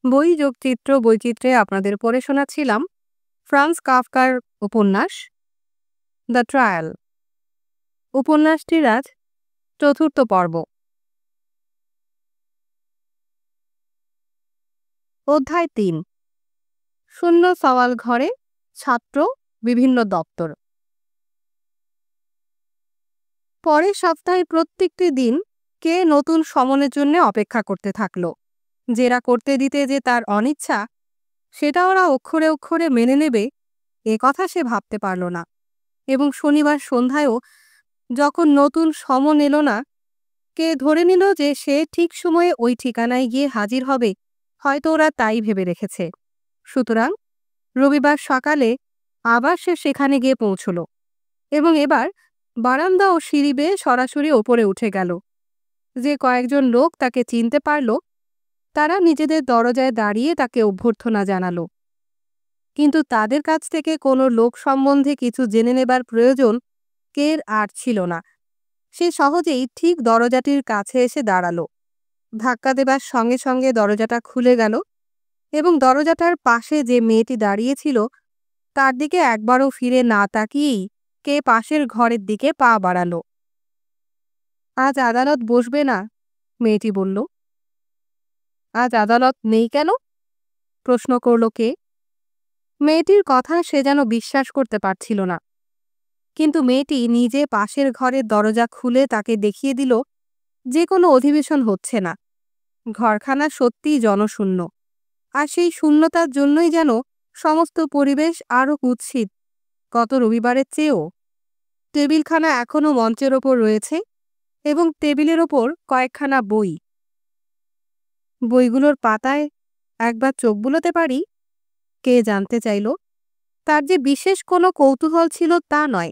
বই যোগচিত্র বৈচিত্র্যে আপনাদের পড়ে শোনাচ্ছিলাম ফ্রান্স কাফকার উপন্যাস দ্য ট্রায়াল। উপন্যাসটির আজ চতুর্থ পর্ব। অধ্যায় ৩। শূন্য সওয়াল ঘরে ছাত্র বিভিন্ন দপ্তর। পরের সপ্তাহে প্রত্যেকটি দিন কে নতুন সমনের জন্য অপেক্ষা করতে থাকলো। জেরা করতে দিতে যে তার অনিচ্ছা, সেটা ওরা অক্ষরে অক্ষরে মেনে নেবে এ কথা সে ভাবতে পারল না। এবং শনিবার সন্ধ্যায়ও যখন নতুন সমন এলো না, কে ধরে নিল যে সে ঠিক সময়ে ওই ঠিকানায় গিয়ে হাজির হবে, হয়তো ওরা তাই ভেবে রেখেছে। সুতরাং রবিবার সকালে আবার সে সেখানে গিয়ে পৌঁছল এবং এবার বারান্দা ও সিঁড়ি বেয়ে সরাসরি ওপরে উঠে গেল। যে কয়েকজন লোক তাকে চিনতে পারল, তারা নিজেদের দরজায় দাঁড়িয়ে তাকে অভ্যর্থনা জানালো। কিন্তু তাদের কাছ থেকে কোনো লোক সম্বন্ধে কিছু জেনে নেবার প্রয়োজন কের আর ছিল না। সে সহজেই ঠিক দরজাটির কাছে এসে দাঁড়ালো। ধাক্কা দেবার সঙ্গে সঙ্গে দরজাটা খুলে গেল এবং দরজাটার পাশে যে মেয়েটি দাঁড়িয়েছিল তার দিকে একবারও ফিরে না তাকিয়েই কে পাশের ঘরের দিকে পা বাড়ালো। আজ আদালত বসবে না? মেয়েটি বলল। আজ আদালত নেই কেন? প্রশ্ন করল কে। মেয়েটির কথা সে যেন বিশ্বাস করতে পারছিল না। কিন্তু মেয়েটি নিজে পাশের ঘরের দরজা খুলে তাকে দেখিয়ে দিল যে কোনো অধিবেশন হচ্ছে না। ঘরখানা সত্যিই জনশূন্য, আর সেই শূন্যতার জন্যই যেন সমস্ত পরিবেশ আরও কুৎসিত গত রবিবারের চেয়েও। টেবিলখানা এখনও মঞ্চের ওপর রয়েছে এবং টেবিলের ওপর কয়েকখানা বই। বইগুলোর পাতায় একবার চোখ বুলোতে পারি? কে জানতে চাইল। তার যে বিশেষ কোনো কৌতূহল ছিল তা নয়,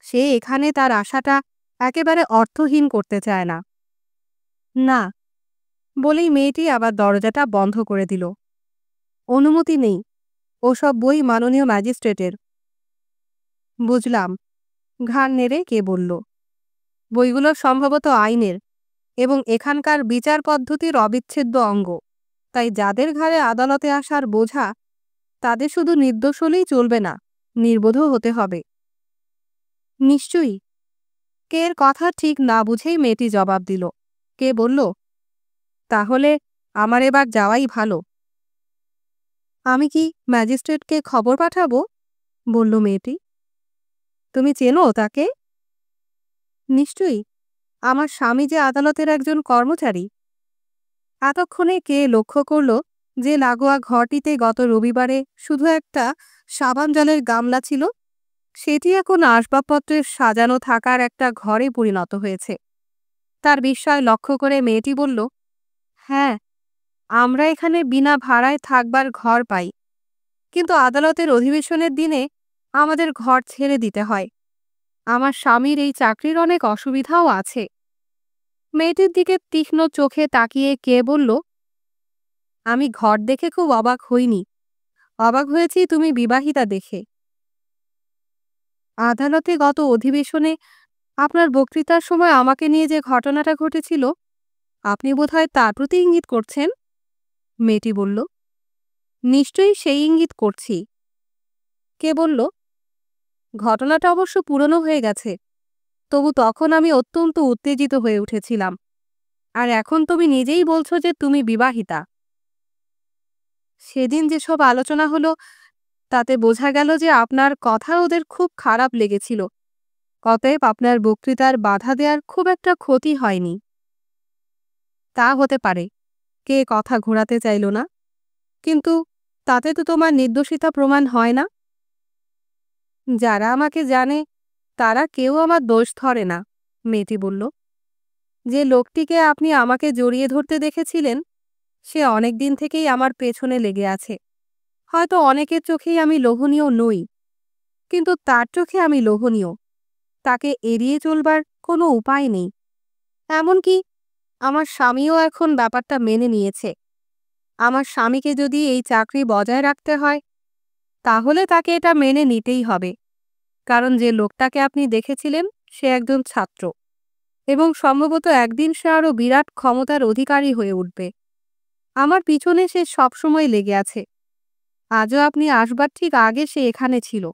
সে এখানে তার আশাটা একেবারে অর্থহীন করতে চায় না। না বলেই মেয়েটি আবার দরজাটা বন্ধ করে দিল। অনুমতি নেই, ওসব বই মাননীয় ম্যাজিস্ট্রেটের। বুঝলাম, ঘাড় নেড়ে কে বলল। বইগুলো সম্ভবত আইনের এবং এখানকার বিচার পদ্ধতির অবিচ্ছেদ্য অঙ্গ, তাই যাদের ঘাড়ে আদালতে আসার বোঝা, তাদের শুধু নির্দোষ হলেই চলবে না, নির্বোধও হতে হবে। নিশ্চয়ই। কের কথা ঠিক না বুঝেই মেয়েটি জবাব দিল। কে বলল, তাহলে আমার এবার যাওয়াই ভালো। আমি কি ম্যাজিস্ট্রেটকে খবর পাঠাবো? বলল মেয়েটি। তুমি চেনো তাকে? নিশ্চয়ই, আমার স্বামী যে আদালতের একজন কর্মচারী। এতক্ষণে কে লক্ষ্য করল যে লাগোয়া ঘরটিতে গত রবিবারে শুধু একটা সাবান জলের গামলা ছিল, সেটি এখন আসবাবপত্রের সাজানো থাকার একটা ঘরে পরিণত হয়েছে। তার বিস্ময় লক্ষ্য করে মেয়েটি বলল, হ্যাঁ, আমরা এখানে বিনা ভাড়ায় থাকবার ঘর পাই, কিন্তু আদালতের অধিবেশনের দিনে আমাদের ঘর ছেড়ে দিতে হয়। আমার স্বামীর এই চাকরির অনেক অসুবিধাও আছে। মেয়েটির দিকে তীক্ষ্ণ চোখে তাকিয়ে কে বলল, আমি ঘর দেখে খুব অবাক হইনি, অবাক হয়েছি তুমি বিবাহিতা দেখে। আদালতে গত অধিবেশনে আপনার বক্তৃতার সময় আমাকে নিয়ে যে ঘটনাটা ঘটেছিল, আপনি বোধহয় তার প্রতি ইঙ্গিত করছেন। মেয়েটি বলল, নিশ্চয়ই সেই ইঙ্গিত করছি। কে বলল, ঘটনাটা অবশ্য পুরনো হয়ে গেছে, তবু তখন আমি অত্যন্ত উত্তেজিত হয়ে উঠেছিলাম, আর এখন তুমি নিজেই বলছো যে তুমি বিবাহিতা। সেদিন যেসব আলোচনা হলো তাতে বোঝা গেল যে আপনার কথা ওদের খুব খারাপ লেগেছিল, অতএব আপনার বক্তৃতার বাধা দেওয়ার খুব একটা ক্ষতি হয়নি। তা হতে পারে, কে কথা ঘোরাতে চাইল না, কিন্তু তাতে তো তোমার নির্দোষিতা প্রমাণ হয় না। যারা আমাকে জানে তারা কেউ আমার দোষ ধরে না, মেয়েটি বলল। যে লোকটিকে আপনি আমাকে জড়িয়ে ধরতে দেখেছিলেন, সে অনেক দিন থেকেই আমার পেছনে লেগে আছে। হয়তো অনেকের চোখেই আমি লোভনীয় নই, কিন্তু তার চোখে আমি লোভনীয়। তাকে এড়িয়ে চলবার কোনো উপায় নেই। এমনকি আমার স্বামীও এখন ব্যাপারটা মেনে নিয়েছে। আমার স্বামীকে যদি এই চাকরি বজায় রাখতে হয়, তাহলে তাকে এটা মেনে নিতেই হবে, কারণ যে লোকটাকে আপনি দেখেছিলেন সে একজন ছাত্র, এবং সম্ভবত একদিন সে আরও বিরাট ক্ষমতার অধিকারী হয়ে উঠবে। আমার পিছনে সে সবসময় লেগে আছে। আজও আপনি আসবার ঠিক আগে সে এখানে ছিল।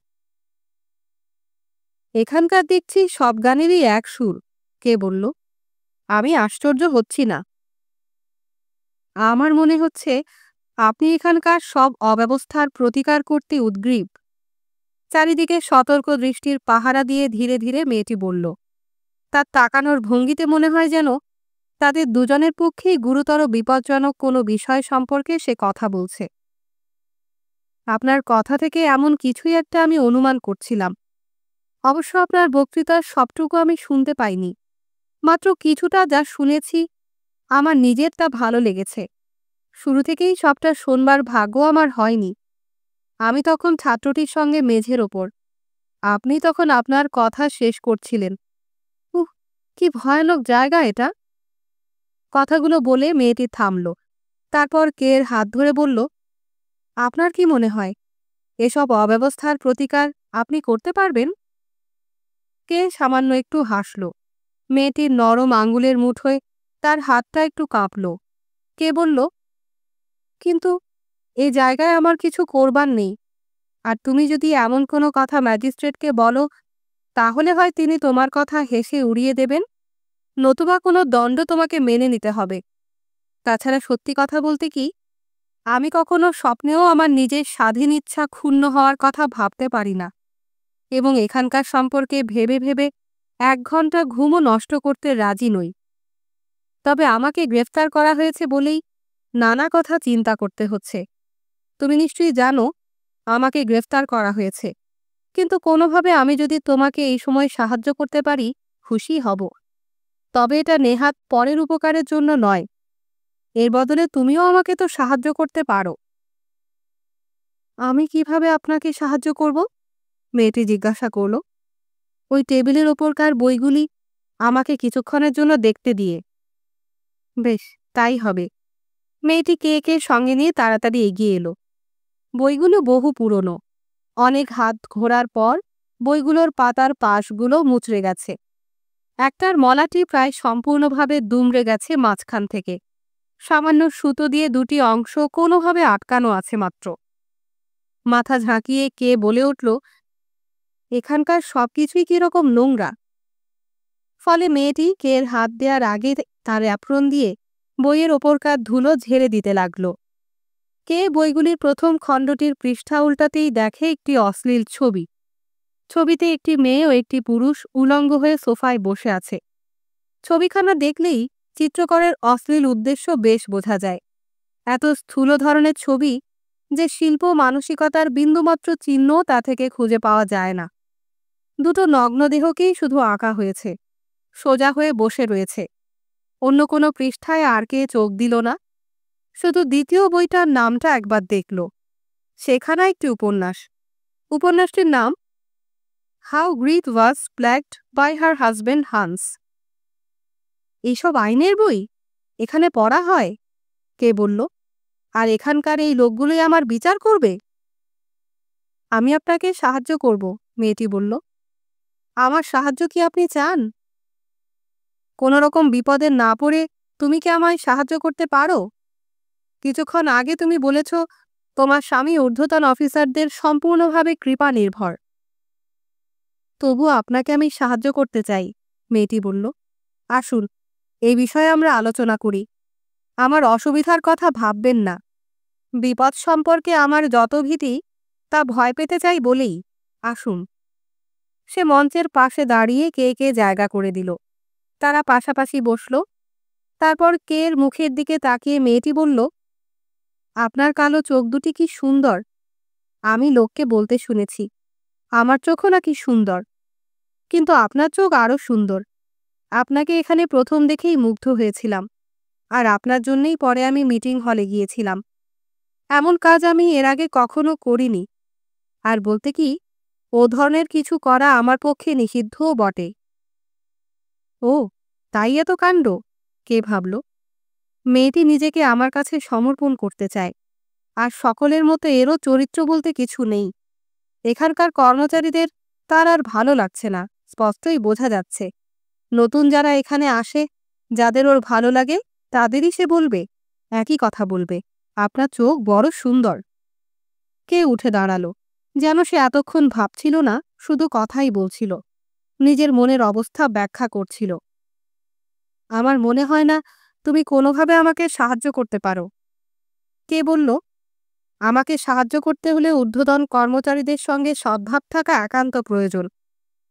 এখানকার দেখছি সব গানেরই এক সুর। কে বলল? আমি আশ্চর্য হচ্ছি না। আমার মনে হচ্ছে আপনি এখানকার সব অব্যবস্থার প্রতিকার করতে উদগ্রীব। চারিদিকে সতর্ক দৃষ্টির পাহারা দিয়ে ধীরে ধীরে মেয়েটি বলল। তার তাকানোর ভঙ্গিতে মনে হয় যেন তাদের দুজনের পক্ষেই গুরুতর বিপজ্জনক কোনো বিষয় সম্পর্কে সে কথা বলছে। আপনার কথা থেকে এমন কিছুই একটা আমি অনুমান করছিলাম। অবশ্য আপনার বক্তৃতার সবটুকু আমি শুনতে পাইনি। মাত্র কিছুটা যা শুনেছি আমার নিজের তা ভালো লেগেছে। শুরু থেকেই সবটা শোনবার ভাগ্য আমার হয়নি। আমি তখন ছাত্রটির সঙ্গে মেঝের ওপর। আপনি তখন আপনার কথা শেষ করছিলেন। উহ, কি ভয়ানক জায়গা এটা! কথাগুলো বলে মেয়েটি থামল। তারপর কের হাত ধরে বলল, আপনার কি মনে হয় এসব অব্যবস্থার প্রতিকার আপনি করতে পারবেন? কে সামান্য একটু হাসল। মেয়েটির নরম আঙুলের মুঠোয় তার হাতটা একটু কাঁপল। কে বলল, কিন্তু এ জায়গায় আমার কিছু করবার নেই। আর তুমি যদি এমন কোনো কথা ম্যাজিস্ট্রেটকে বলো, তাহলে হয় তিনি তোমার কথা হেসে উড়িয়ে দেবেন, নতুবা কোনো দণ্ড তোমাকে মেনে নিতে হবে। তাছাড়া সত্যি কথা বলতে কি, আমি কখনো স্বপ্নেও আমার নিজের স্বাধীন ইচ্ছা ক্ষুণ্ণ হওয়ার কথা ভাবতে পারি না, এবং এখানকার সম্পর্কে ভেবে ভেবে 1 ঘন্টা ঘুমও নষ্ট করতে রাজি নই। তবে আমাকে গ্রেফতার করা হয়েছে বলেই নানা কথা চিন্তা করতে হচ্ছে। তুমি নিশ্চয়ই জানো আমাকে গ্রেফতার করা হয়েছে, কিন্তু কোনোভাবে আমি যদি তোমাকে এই সময় সাহায্য করতে পারি, খুশি হব। তবে এটা নেহাত পরের উপকারের জন্য নয়। এর বদলে তুমিও আমাকে তো সাহায্য করতে পারো। আমি কিভাবে আপনাকে সাহায্য করব? মেয়েটি জিজ্ঞাসা করল। ওই টেবিলের ওপরকার বইগুলি আমাকে কিছুক্ষণের জন্য দেখতে দিয়ে। বেশ, তাই হবে। মেয়েটি কে সঙ্গে নিয়ে তাড়াতাড়ি এগিয়ে এলো। বইগুলো বহু পুরনো। অনেক হাত ঘোরার পর বইগুলোর পাতার পাশগুলো মুচড়ে গেছে। একটার মলাটি প্রায় সম্পূর্ণভাবে দুমড়ে গেছে মাঝখান থেকে। সামান্য সুতো দিয়ে 2টি অংশ কোনোভাবে আটকানো আছে মাত্র। মাথা ঝাঁকিয়ে কে বলে উঠল, এখানকার সবকিছুই কিরকম নোংরা। ফলে মেয়েটি কের হাত দেওয়ার আগে তার অ্যাপ্রন দিয়ে বইয়ের ওপরকার ধুলো ঝেড়ে দিতে লাগল। কে বইগুলির প্রথম খণ্ডটির পৃষ্ঠা উল্টাতেই দেখে একটি অশ্লীল ছবি। ছবিতে একটি মেয়ে ও একটি পুরুষ উলঙ্গ হয়ে সোফায় বসে আছে। ছবিখানা দেখলেই চিত্রকরের অশ্লীল উদ্দেশ্য বেশ বোঝা যায়। এত স্থূল ধরনের ছবি যে শিল্প মানসিকতার বিন্দুমাত্র চিহ্ন তা থেকে খুঁজে পাওয়া যায় না। দুটো নগ্ন দেহকেই শুধু আঁকা হয়েছে। সোজা হয়ে বসে রয়েছে। অন্য কোনো পৃষ্ঠায় আর কে চোখ দিল না। শুধু দ্বিতীয় বইটার নামটা একবার দেখল। সেখানে একটি উপন্যাস। উপন্যাসটির নাম how Greet was plagued by her husband Hans. এইসব আইনের বই এখানে পড়া হয়? কে বলল। আর এখানকার এই লোকগুলোই আমার বিচার করবে? আমি আপনাকে সাহায্য করব, মেয়েটি বলল। আমার সাহায্য কি আপনি চান? কোনো রকম বিপদে না পড়ে তুমি কি আমায় সাহায্য করতে পারো? কিছুক্ষণ আগে তুমি বলেছ তোমার স্বামী ঊর্ধ্বতন অফিসারদের সম্পূর্ণভাবে কৃপা নির্ভর। তবু আপনাকে আমি সাহায্য করতে চাই, মেয়েটি বলল। আসুন, এই বিষয়ে আমরা আলোচনা করি। আমার অসুবিধার কথা ভাববেন না। বিপদ সম্পর্কে আমার যত ভীতি তা ভয় পেতে চাই বলেই। আসুন। সে মঞ্চের পাশে দাঁড়িয়ে কে জায়গা করে দিল। তারা পাশাপাশি বসল। তারপর কের মুখের দিকে তাকিয়ে মেয়েটি বলল, আপনার কালো চোখ দুটি কি সুন্দর। আমি লোককে বলতে শুনেছি আমার চোখও নাকি সুন্দর, কিন্তু আপনার চোখ আরও সুন্দর। আপনাকে এখানে প্রথম দেখেই মুগ্ধ হয়েছিলাম, আর আপনার জন্যই পরে আমি মিটিং হলে গিয়েছিলাম। এমন কাজ আমি এর আগে কখনো করিনি। আর বলতে কি, ও ধরনের কিছু করা আমার পক্ষে নিষিদ্ধও বটে। ও, তাই এত কাণ্ড, কে ভাবল। মেয়েটি নিজেকে আমার কাছে সমর্পণ করতে চায়, আর সকলের মতো এরও চরিত্র বলতে কিছু নেই। এখানকার কর্মচারীদের তার আর ভালো লাগছে না, স্পষ্টই বোঝা যাচ্ছে। নতুন যারা এখানে আসে, যাদের ওর ভালো লাগে, তাদেরই সে বলবে। একই কথা বলবে, আপনার চোখ বড় সুন্দর। কে উঠে দাঁড়ালো, যেন সে এতক্ষণ ভাবছিল না, শুধু কথাই বলছিল, নিজের মনের অবস্থা ব্যাখ্যা করছিল। আমার মনে হয় না তুমি কোনোভাবে আমাকে সাহায্য করতে পারো। কে বলল? আমাকে সাহায্য করতে হলে ঊর্ধ্বতন কর্মচারীদের সঙ্গে সদ্ভাব থাকা একান্ত প্রয়োজন।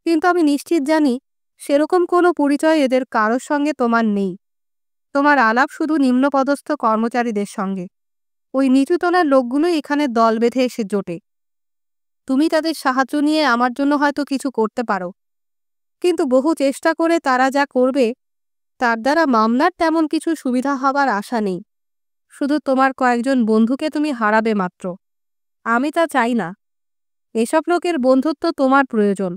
কিন্তু আমি নিশ্চিত জানি সেরকম কোনো পরিচয় এদের কারোর সঙ্গে তোমার নেই। তোমার আলাপ শুধু নিম্নপদস্থ কর্মচারীদের সঙ্গে। ওই নিচুতলার লোকগুলো এখানে দল বেঁধে এসে জোটে। তুমি তাদের সাহায্য নিয়ে আমার জন্য হয়তো কিছু করতে পারো, কিন্তু বহু চেষ্টা করে তারা যা করবে তার দ্বারা মামলার তেমন কিছু সুবিধা হবার আশা নেই। শুধু তোমার কয়েকজন বন্ধুকে তুমি হারাবে মাত্র। আমি তা চাই না। এসব লোকের বন্ধুত্ব তোমার প্রয়োজন।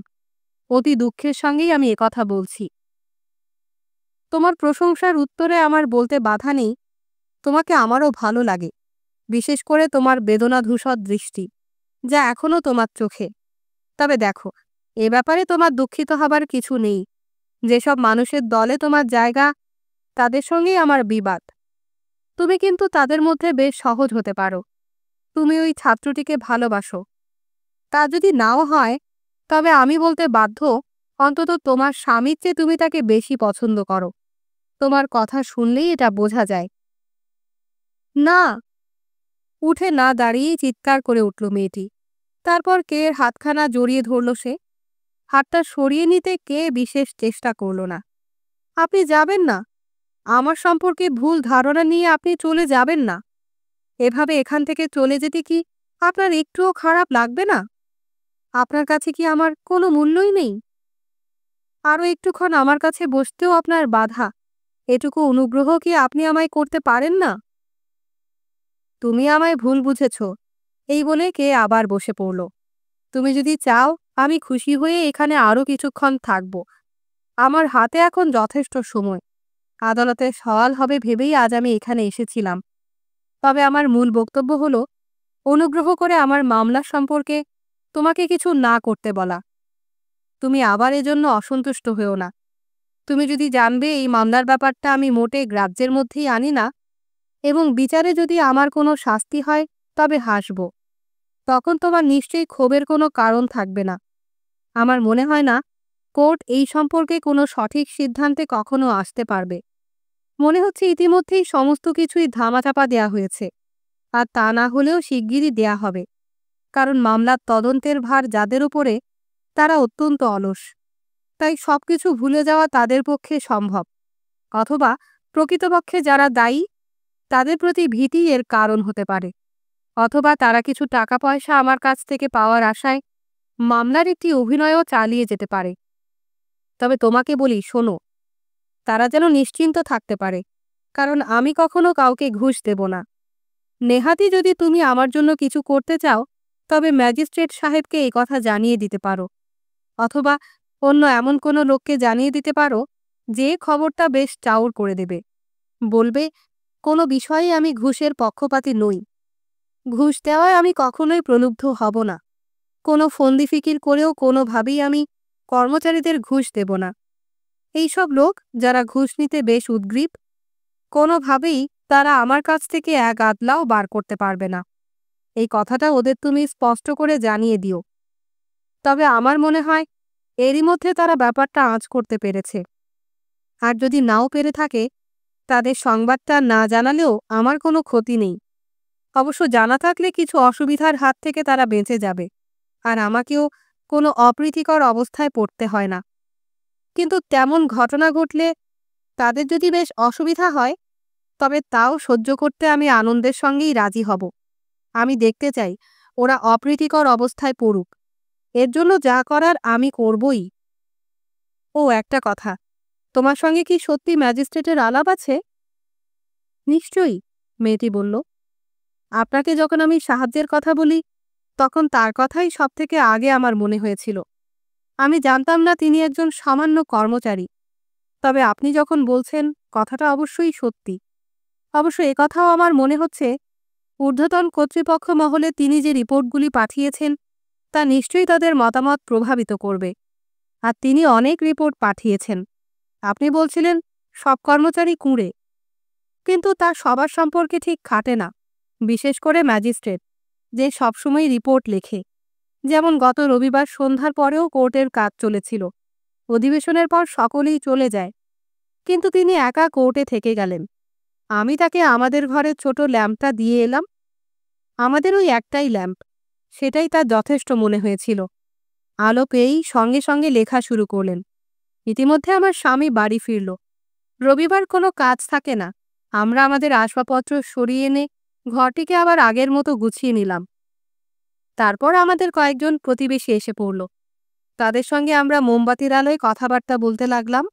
অতি দুঃখের সঙ্গেই আমি একথা বলছি। তোমার প্রশংসার উত্তরে আমার বলতে বাধা নেই, তোমাকে আমারও ভালো লাগে, বিশেষ করে তোমার বেদনাধূসর দৃষ্টি, যা এখনও তোমার চোখে। তবে দেখো, এ ব্যাপারে তোমার দুঃখিত হবার কিছু নেই। যেসব মানুষের দলে তোমার জায়গা, তাদের সঙ্গেই আমার বিবাদ। তুমি কিন্তু তাদের মধ্যে বেশ সহজ হতে পারো। তুমি ওই ছাত্রটিকে ভালোবাসো। তা যদি নাও হয়, তবে আমি বলতে বাধ্য, অন্তত তোমার স্বামীর চেয়ে তুমি তাকে বেশি পছন্দ করো। তোমার কথা শুনলেই এটা বোঝা যায়। না! উঠে না দাঁড়িয়েই চিৎকার করে উঠল মেয়েটি। তারপর কেয়ের হাতখানা জড়িয়ে ধরল সে। হাতটা সরিয়ে নিতে কে বিশেষ চেষ্টা করল না। আপনি যাবেন না? আমার সম্পর্কে ভুল ধারণা নিয়ে আপনি চলে যাবেন না? এভাবে এখান থেকে চলে যেতে কি আপনার একটুও খারাপ লাগবে না? আপনার কাছে কি আমার কোনো মূল্যই নেই? আরও একটুক্ষণ আমার কাছে বসতেও আপনার বাধা, এটুকু অনুগ্রহ কি আপনি আমায় করতে পারেন না? তুমি আমায় ভুল বুঝেছ, এই বলে কে আবার বসে পড়ল। তুমি যদি চাও, আমি খুশি হয়ে এখানে আরও কিছুক্ষণ থাকব। আমার হাতে এখন যথেষ্ট সময়। আদালতে সওয়াল হবে ভেবেই আজ আমি এখানে এসেছিলাম। তবে আমার মূল বক্তব্য হলো, অনুগ্রহ করে আমার মামলা সম্পর্কে তোমাকে কিছু না করতে বলা। তুমি আবার এজন্য অসন্তুষ্ট হও না। তুমি যদি জানবে এই মামলার ব্যাপারটা আমি মোটে গ্রাহ্যের মধ্যেই আনি না, এবং বিচারে যদি আমার কোনো শাস্তি হয় তবে হাসব, তখন তোমার নিশ্চয়ই ক্ষোভের কোনো কারণ থাকবে না। আমার মনে হয় না কোর্ট এই সম্পর্কে কোনো সঠিক সিদ্ধান্তে কখনো আসতে পারবে। মনে হচ্ছে ইতিমধ্যেই সমস্ত কিছুই ধামাচাপা দেয়া হয়েছে, আর তা না হলেও শিগগিরই দেয়া হবে। কারণ মামলার তদন্তের ভার যাদের উপরে, তারা অত্যন্ত অলস। তাই সবকিছু ভুলে যাওয়া তাদের পক্ষে সম্ভব। অথবা প্রকৃতপক্ষে যারা দায়ী, তাদের প্রতি ভীতি এর কারণ হতে পারে। অথবা তারা কিছু টাকা পয়সা আমার কাছ থেকে পাওয়ার আশায় মামলার একটি অভিনয়ও চালিয়ে যেতে পারে। তবে তোমাকে বলি, শোনো, তারা যেন নিশ্চিন্ত থাকতে পারে, কারণ আমি কখনো কাউকে ঘুষ দেব না। নেহাতি যদি তুমি আমার জন্য কিছু করতে চাও, তবে ম্যাজিস্ট্রেট সাহেবকে এই কথা জানিয়ে দিতে পারো, অথবা অন্য এমন কোনো লোককে জানিয়ে দিতে পারো যে খবরটা বেশ চাউর করে দেবে। বলবে, কোনো বিষয়ে আমি ঘুষের পক্ষপাতী নই। ঘুষ দেওয়ায় আমি কখনোই প্রলুব্ধ হব না। কোনো ফন্দি ফিকির করেও কোনোভাবেই আমি কর্মচারীদের ঘুষ দেব না। এইসব লোক যারা ঘুষ নিতে বেশ উদ্গ্রীব, কোনোভাবেই তারা আমার কাছ থেকে এক আদলাও বার করতে পারবে না। এই কথাটা ওদের তুমি স্পষ্ট করে জানিয়ে দিও। তবে আমার মনে হয় এরই মধ্যে তারা ব্যাপারটা আঁচ করতে পেরেছে। আর যদি নাও পেরে থাকে, তাদের সংবাদটা না জানালেও আমার কোনো ক্ষতি নেই। অবশ্য জানা থাকলে কিছু অসুবিধার হাত থেকে তারা বেঁচে যাবে, আর আমাকেও কোনো অপ্রীতিকর অবস্থায় পড়তে হয় না। কিন্তু তেমন ঘটনা ঘটলে তাদের যদি বেশ অসুবিধা হয়, তবে তাও সহ্য করতে আমি আনন্দের সঙ্গেই রাজি হব। আমি দেখতে চাই ওরা অপ্রীতিকর অবস্থায় পড়ুক। এর জন্য যা করার আমি করবই। ও একটা কথা, তোমার সঙ্গে কি সত্যি ম্যাজিস্ট্রেটের আলাপ আছে? নিশ্চয়ই, মেয়েটি বলল। আপনাকে যখন আমি সাহায্যের কথা বলি, তখন তার কথাই সবথেকে আগে আমার মনে হয়েছিল। আমি জানতাম না তিনি একজন সামান্য কর্মচারী। তবে আপনি যখন বলছেন, কথাটা অবশ্যই সত্যি। অবশ্য একথাও আমার মনে হচ্ছে, ঊর্ধ্বতন কর্তৃপক্ষ মহলে তিনি যে রিপোর্টগুলি পাঠিয়েছেন, তা নিশ্চয়ই তাদের মতামত প্রভাবিত করবে। আর তিনি অনেক রিপোর্ট পাঠিয়েছেন। আপনি বলছিলেন সব কর্মচারী কুঁড়ে, কিন্তু তা সবার সম্পর্কে ঠিক খাটে না, বিশেষ করে ম্যাজিস্ট্রেট, যে সবসময় রিপোর্ট লেখে। যেমন গত রবিবার সন্ধ্যার পরেও কোর্টের কাজ চলেছিল। অধিবেশনের পর সকলেই চলে যায়, কিন্তু তিনি একা কোর্টে থেকে গেলেন। আমি তাকে আমাদের ঘরের ছোট ল্যাম্পটা দিয়ে এলাম। আমাদের ওই একটাই ল্যাম্প, সেটাই তার যথেষ্ট মনে হয়েছিল। আলো পেয়েই সঙ্গে সঙ্গে লেখা শুরু করলেন। ইতিমধ্যে আমার স্বামী বাড়ি ফিরল। রবিবার কোনো কাজ থাকে না। আমরা আমাদের আসবাবপত্র সরিয়ে এনে ঘরটিকে আবার আগের মতো গুছিয়ে নিলাম। তারপর আমাদের কয়েকজন প্রতিবেশী এসে পড়ল। তাদের সঙ্গে আমরা মোমবাতির আলোয় কথাবার্তা বলতে লাগলাম।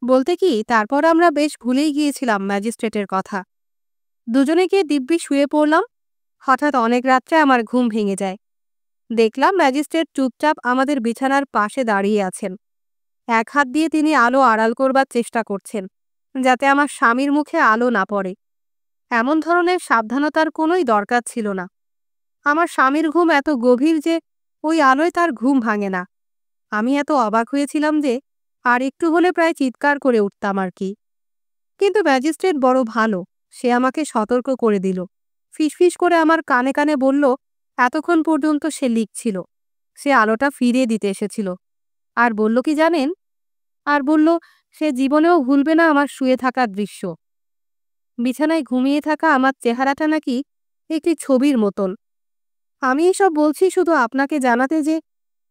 বলতে কি, তারপর আমরা বেশ ভুলেই গিয়েছিলাম ম্যাজিস্ট্রেটের কথা। দুজনে গিয়ে দিব্যি শুয়ে পড়লাম। হঠাৎ অনেক রাত্রে আমার ঘুম ভেঙে যায়। দেখলাম ম্যাজিস্ট্রেট চুপচাপ আমাদের বিছানার পাশে দাঁড়িয়ে আছেন। এক হাত দিয়ে তিনি আলো আড়াল করবার চেষ্টা করছেন, যাতে আমার স্বামীর মুখে আলো না পড়ে। এমন ধরনের সাবধানতার কোনোই দরকার ছিল না। আমার স্বামীর ঘুম এত গভীর যে ওই আলোয় তার ঘুম ভাঙে না। আমি এত অবাক হয়েছিলাম যে আর একটু হলে প্রায় চিৎকার করে উঠতাম আর কি। কিন্তু ম্যাজিস্ট্রেট বড় ভালো, সে আমাকে সতর্ক করে দিল। ফিসফিস করে আমার কানে কানে বলল, এতক্ষণ পর্যন্ত সে লিখছিল, সে আলোটা ফিরিয়ে দিতে এসেছিল। আর বলল কি জানেন? আর বলল, সে জীবনেও ভুলবে না আমার শুয়ে থাকার দৃশ্য। বিছানায় ঘুমিয়ে থাকা আমার চেহারাটা নাকি একটি ছবির মতন। আমি এসব বলছি শুধু আপনাকে জানাতে যে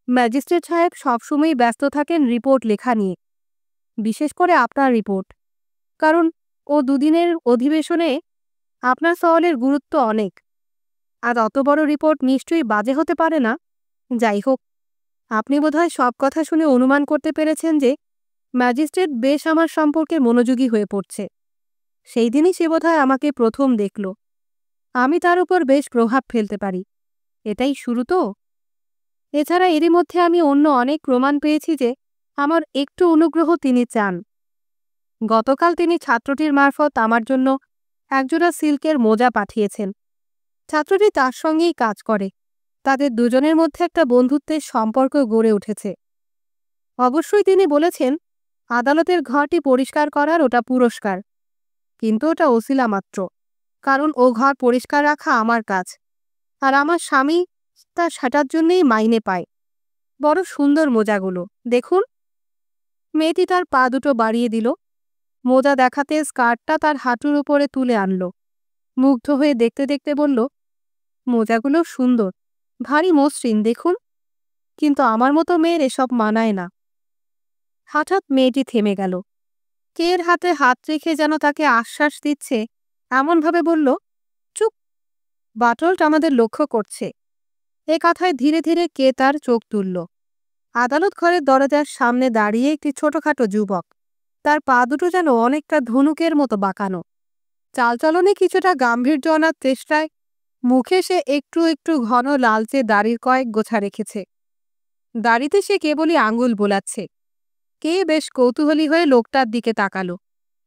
ম্যাজিস্ট্রেট সাহেব সবসময়ই ব্যস্ত থাকেন রিপোর্ট লেখা নিয়ে, বিশেষ করে আপনার রিপোর্ট। কারণ ও দুদিনের অধিবেশনে আপনার সওয়ালের গুরুত্ব অনেক। আর অত বড় রিপোর্ট নিশ্চয়ই বাজে হতে পারে না। যাই হোক, আপনি বোধহয় সব কথা শুনে অনুমান করতে পেরেছেন যে ম্যাজিস্ট্রেট বেশ আমার সম্পর্কে মনোযোগী হয়ে পড়ছে। সেই দিনই সে বোধহয় আমাকে প্রথম দেখল। আমি তার উপর বেশ প্রভাব ফেলতে পারি, এটাই শুরু তো। এছাড়া এরই মধ্যে আমি অন্য অনেক প্রমাণ পেয়েছি যে আমার একটু অনুগ্রহ তিনি চান। গতকাল তিনি ছাত্রটির মারফত আমার জন্য একজোড়া সিল্কের মোজা পাঠিয়েছেন। ছাত্রটি তার সঙ্গেই কাজ করে। তাদের দুজনের মধ্যে একটা বন্ধুত্বের সম্পর্ক গড়ে উঠেছে। অবশ্যই তিনি বলেছেন আদালতের ঘরটি পরিষ্কার করার ওটা পুরস্কার, কিন্তু ওটা ওসিলা মাত্র। কারণ ও ঘর পরিষ্কার রাখা আমার কাজ, আর আমার স্বামী তা সেটার জন্যেই মাইনে পায়। বড় সুন্দর মোজাগুলো, দেখুন। মেয়েটি তার পা দুটো বাড়িয়ে দিল। মোজা দেখাতে স্কার্টটা তার হাঁটুর উপরে তুলে আনল। মুগ্ধ হয়ে দেখতে দেখতে বলল, মোজাগুলো সুন্দর, ভারী মসৃণ, দেখুন। কিন্তু আমার মতো মেয়ের এসব মানায় না। হঠাৎ মেয়েটি থেমে গেল। কের হাতে হাত রেখে যেন তাকে আশ্বাস দিচ্ছে এমনভাবে বলল, চুপ, বাটল্ট আমাদের লক্ষ্য করছে। এ কথায় ধীরে ধীরে কে তার চোখ তুলল। আদালত ঘরের দরজার সামনে দাঁড়িয়ে একটি ছোটখাটো যুবক। তার পা দুটো যেন অনেকটা ধনুকের মতো বাঁকানো। চালচলনে কিছুটা গাম্ভীর্য আনার চেষ্টায় মুখে সে একটু একটু ঘন লালচে দাড়ির কয়েক গোছা রেখেছে। দাড়িতে সে কেবলই আঙুল বোলাচ্ছে। কে বেশ কৌতূহলী হয়ে লোকটার দিকে তাকালো।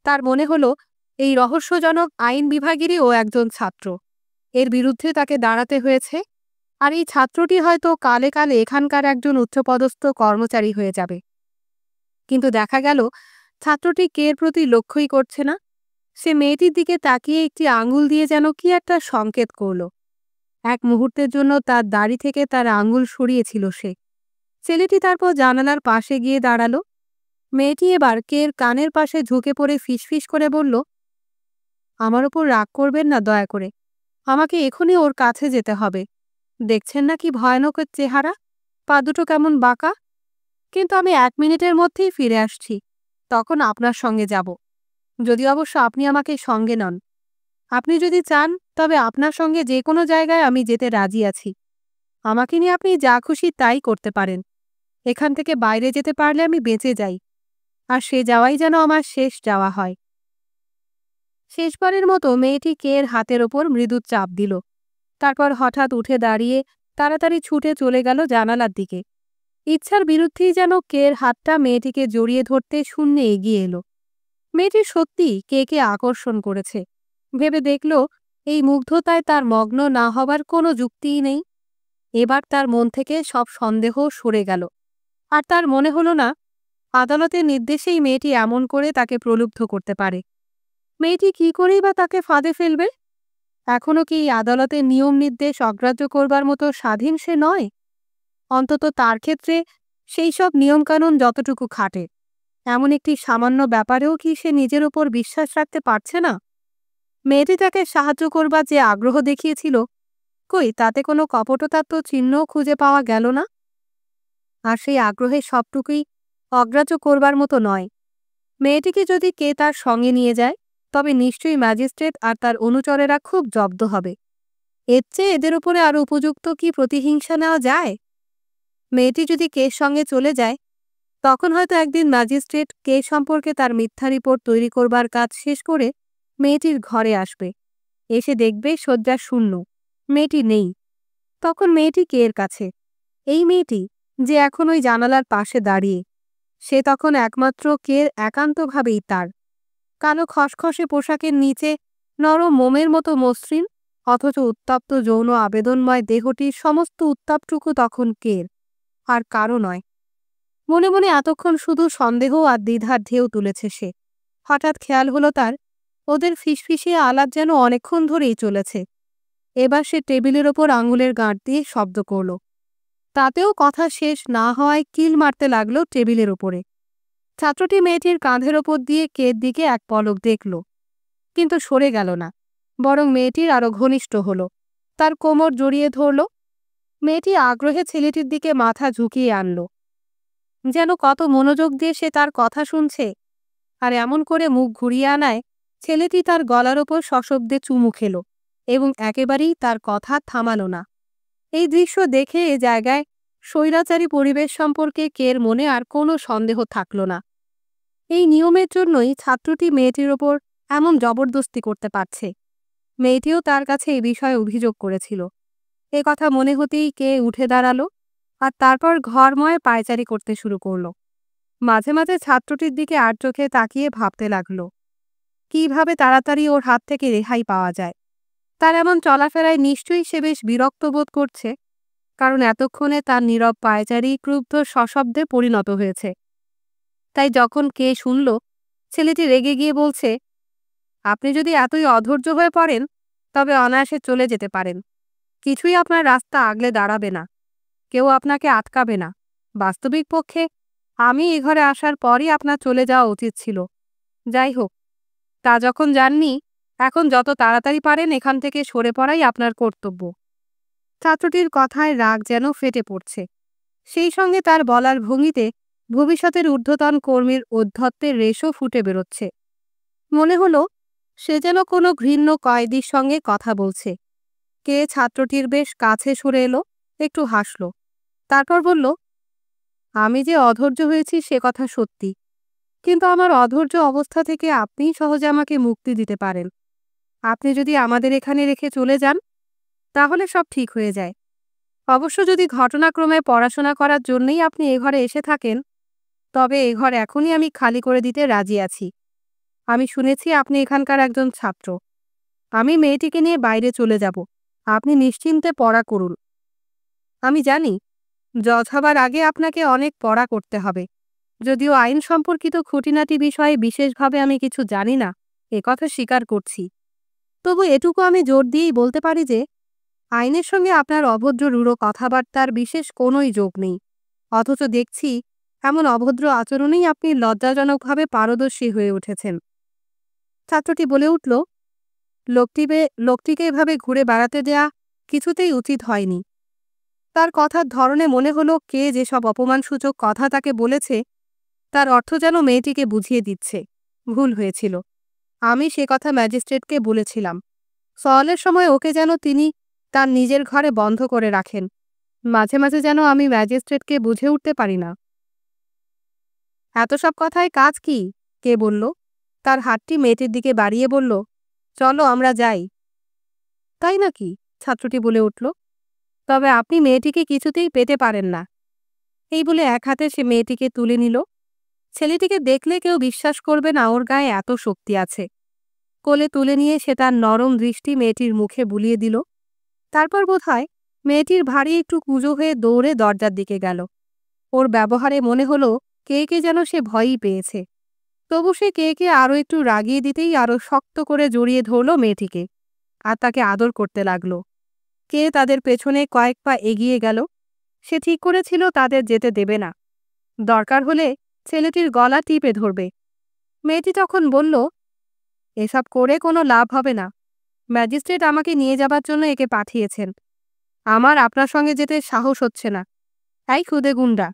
তার মনে হলো এই রহস্যজনক আইন বিভাগেরই ও একজন ছাত্র। এর বিরুদ্ধে তাকে দাঁড়াতে হয়েছে। আর এই ছাত্রটি হয়তো কালে কালে এখানকার একজন উচ্চপদস্থ কর্মচারী হয়ে যাবে। কিন্তু দেখা গেল ছাত্রটি কের প্রতি লক্ষ্যই করছে না। সে মেয়েটির দিকে তাকিয়ে একটি আঙুল দিয়ে যেন কি একটা সংকেত করল। এক মুহূর্তের জন্য তার দাড়ি থেকে তার আঙুল সরিয়েছিল সে। ছেলেটি তারপর জানালার পাশে গিয়ে দাঁড়ালো। মেয়েটি এবার কের কানের পাশে ঝুঁকে পড়ে ফিসফিস করে বলল, আমার ওপর রাগ করবেন না দয়া করে, আমাকে এখনই ওর কাছে যেতে হবে। দেখছেন না কি ভয়ানক চেহারা, পা দুটো কেমন বাঁকা। কিন্তু আমি 1 মিনিটের মধ্যেই ফিরে আসছি, তখন আপনার সঙ্গে যাব। যদি অবশ্য আপনি আমাকে সঙ্গে নন। আপনি যদি চান তবে আপনার সঙ্গে যে কোনো জায়গায় আমি যেতে রাজি আছি। আমাকে নিয়ে আপনি যা খুশি তাই করতে পারেন। এখান থেকে বাইরে যেতে পারলে আমি বেঁচে যাই, আর সে যাওয়াই যেন আমার শেষ যাওয়া হয়। শেষবারের মতো মেয়েটি কের হাতের ওপর মৃদু চাপ দিল। তারপর হঠাৎ উঠে দাঁড়িয়ে তাড়াতাড়ি ছুটে চলে গেল জানালার দিকে। ইচ্ছার বিরুদ্ধেই যেন কের হাতটা মেয়েটিকে জড়িয়ে ধরতে শূন্যে এগিয়ে এলো। মেয়েটি সত্যি কে আকর্ষণ করেছে। ভেবে দেখল এই মুগ্ধতায় তার মগ্ন না হবার কোনো যুক্তিই নেই। এবার তার মন থেকে সব সন্দেহ সরে গেল। আর তার মনে হলো না আদালতের নির্দেশেই মেয়েটি এমন করে তাকে প্রলুব্ধ করতে পারে। মেয়েটি কি করেই বা তাকে ফাঁদে ফেলবে? এখনো কি এই আদালতের নিয়ম নির্দেশ অগ্রাহ্য করবার মতো স্বাধীন সে নয়? অন্তত তার ক্ষেত্রে সেই সব নিয়মকানুন যতটুকু খাটে, এমন একটি সামান্য ব্যাপারেও কি সে নিজের ওপর বিশ্বাস রাখতে পারছে না? মেয়েটি তাকে সাহায্য করবার যে আগ্রহ দেখিয়েছিল, কই তাতে কোনো কপটতার তো চিহ্নও খুঁজে পাওয়া গেল না। আর সেই আগ্রহের সবটুকুই অগ্রাহ্য করবার মতো নয়। মেয়েটিকে যদি কে তার সঙ্গে নিয়ে যায়, তবে নিশ্চয়ই ম্যাজিস্ট্রেট আর তার অনুচরেরা খুব জব্দ হবে। এর চেয়ে এদের উপরে আরো উপযুক্ত কি প্রতিহিংসা নেওয়া যায়? মেয়েটি যদি কের সঙ্গে চলে যায়, তখন হয়তো একদিন ম্যাজিস্ট্রেট কে সম্পর্কে তার মিথ্যা রিপোর্ট তৈরি করবার কাজ শেষ করে মেয়েটির ঘরে আসবে। এসে দেখবে শয্যা শূন্য, মেয়েটি নেই। তখন মেয়েটি কের কাছে, এই মেয়েটি যে এখন ওই জানালার পাশে দাঁড়িয়ে, সে তখন একমাত্র কের একান্তভাবেই তার। কালো খসখসে পোশাকের নিচে নরম মোমের মতো মসৃণ, অথচ উত্তপ্ত যৌন আবেদনময় দেহটির সমস্ত উত্তাপটুকু তখন কের, আর কারও নয়। মনে মনে এতক্ষণ শুধু সন্দেহ আর দ্বিধার ঢেউ তুলেছে সে। হঠাৎ খেয়াল হলো তার, ওদের ফিসফিসিয়ে আলাপ যেন অনেকক্ষণ ধরেই চলেছে। এবার সে টেবিলের ওপর আঙুলের গাঁট দিয়ে শব্দ করল। তাতেও কথা শেষ না হওয়ায় কিল মারতে লাগলো টেবিলের ওপরে। ছাত্রটি মেয়েটির কাঁধের ওপর দিয়ে কের দিকে এক পলক দেখল, কিন্তু সরে গেল না, বরং মেয়েটির আরো ঘনিষ্ঠ হল, তার কোমর জড়িয়ে ধরল। মেয়েটি আগ্রহে ছেলেটির দিকে মাথা ঝুঁকিয়ে আনল, যেন কত মনোযোগ দিয়ে সে তার কথা শুনছে। আর এমন করে মুখ ঘুরিয়ে আনায় ছেলেটি তার গলার ওপর সশব্দে চুমু খেল এবং একেবারেই তার কথা থামালো না। এই দৃশ্য দেখে এ জায়গায় স্বৈরাচারী পরিবেশ সম্পর্কে কের মনে আর কোনো সন্দেহ থাকল না। এই নিয়মের জন্যই ছাত্রটি মেয়েটির ওপর এমন জবরদস্তি করতে পারছে। মেয়েটিও তার কাছে এই বিষয়ে অভিযোগ করেছিল। এ কথা মনে হতেই কে উঠে দাঁড়ালো আর তারপর ঘরময় পায়চারি করতে শুরু করলো। মাঝে মাঝে ছাত্রটির দিকে আর চোখে তাকিয়ে ভাবতে লাগলো, কিভাবে তাড়াতাড়ি ওর হাত থেকে রেহাই পাওয়া যায়। তার এমন চলাফেরায় নিশ্চয়ই সে বেশ বিরক্ত বোধ করছে, কারণ এতক্ষণে তার নীরব পায়চারি ক্রুব্ধ সশব্দে পরিণত হয়েছে। তাই যখন কে শুনল ছেলেটি রেগে গিয়ে বলছে, আপনি যদি এতই অধৈর্য হয়ে পড়েন, তবে অনায়াসে চলে যেতে পারেন। কিছুই আপনার রাস্তা আগলে দাঁড়াবে না, কেউ আপনাকে আটকাবে না। বাস্তবিক পক্ষে আমি এ ঘরে আসার পরই আপনার চলে যাওয়া উচিত ছিল। যাই হোক, তা যখন জাননি, এখন যত তাড়াতাড়ি পারেন এখান থেকে সরে পড়াই আপনার কর্তব্য। ছাত্রটির কথায় রাগ যেন ফেটে পড়ছে, সেই সঙ্গে তার বলার ভঙ্গিতে ভবিষ্যতের ঊর্ধ্বতন কর্মীর ঔদ্ধত্যের রেশও ফুটে বেরোচ্ছে। মনে হলো সে যেন কোনো ঘৃণ্য কয়েদির সঙ্গে কথা বলছে। কে ছাত্রটির বেশ কাছে সরে এলো, একটু হাসল, তারপর বলল, আমি যে অধৈর্য হয়েছি সে কথা সত্যি, কিন্তু আমার অধৈর্য অবস্থা থেকে আপনিই সহজে আমাকে মুক্তি দিতে পারেন। আপনি যদি আমাদের এখানে রেখে চলে যান, তাহলে সব ঠিক হয়ে যায়। অবশ্য যদি ঘটনাক্রমে পড়াশোনা করার জন্যই আপনি এ ঘরে এসে থাকেন, তবে এ ঘর এখনই আমি খালি করে দিতে রাজি আছি। আমি শুনেছি আপনি এখানকার একজন ছাত্র। আমি মেয়েটিকে নিয়ে বাইরে চলে যাব, আপনি নিশ্চিন্তে পড়া করুন। আমি জানি জজ হবার আগে আপনাকে অনেক পড়া করতে হবে, যদিও আইন সম্পর্কিত খুঁটিনাটি বিষয়ে বিশেষভাবে আমি কিছু জানি না, কথা স্বীকার করছি। তবু এটুকু আমি জোর দিয়েই বলতে পারি যে আইনের সঙ্গে আপনার অভদ্র রূঢ় কথাবার্তার বিশেষ কোনোই যোগ নেই। অথচ দেখছি এমন অভদ্র আচরণেই আপনি লজ্জাজনকভাবে পারদর্শী হয়ে উঠেছেন। ছাত্রটি বলে উঠল, লোকটিকে এভাবে ঘুরে বেড়াতে দেয়া কিছুতেই উচিত হয়নি। তার কথার ধরনে মনে হলো কে যেসব অপমানসূচক কথা তাকে বলেছে, তার অর্থ যেন মেয়েটিকে বুঝিয়ে দিচ্ছে ভুল হয়েছিল। আমি সে কথা ম্যাজিস্ট্রেটকে বলেছিলাম। সওয়ালের সময় ওকে যেন তিনি তার নিজের ঘরে বন্ধ করে রাখেন। মাঝে মাঝে যেন আমি ম্যাজিস্ট্রেটকে বুঝে উঠতে পারি না। এত সব কথায় কাজ কি? কে বলল। তার হাতটি মেয়েটির দিকে বাড়িয়ে বলল, চলো আমরা যাই। তাই নাকি? ছাত্রটি বলে উঠল, তবে আপনি মেয়েটিকে কিছুতেই পেতে পারেন না। এই বলে এক হাতে সে মেয়েটিকে তুলে নিল। ছেলেটিকে দেখলে কেউ বিশ্বাস করবে না ওর গায়ে এত শক্তি আছে। কোলে তুলে নিয়ে সে তার নরম দৃষ্টি মেয়েটির মুখে বুলিয়ে দিল। তারপর বোধহয় মেয়েটির ভারী একটু কুঁজো হয়ে দৌড়ে দরজার দিকে গেল। ওর ব্যবহারে মনে হলো কে যেন সে ভয়ই পেয়েছে। তবু সে কে আরো একটু রাগিয়ে দিতেই আরো শক্ত করে জড়িয়ে ধরল মেয়েটিকে আর তাকে আদর করতে লাগলো। তাদের পেছনে কয়েক পা এগিয়ে গেল। সে ঠিক করেছিল তাদের যেতে দেবে না, দরকার হলে ছেলেটির গলা টিপে ধরবে। মেয়েটি তখন বলল, এসব করে কোনো লাভ হবে না। ম্যাজিস্ট্রেট আমাকে নিয়ে যাবার জন্য একে পাঠিয়েছেন। আমার আপনার সঙ্গে যেতে সাহস হচ্ছে না। তাই খুদে গুন্ডা।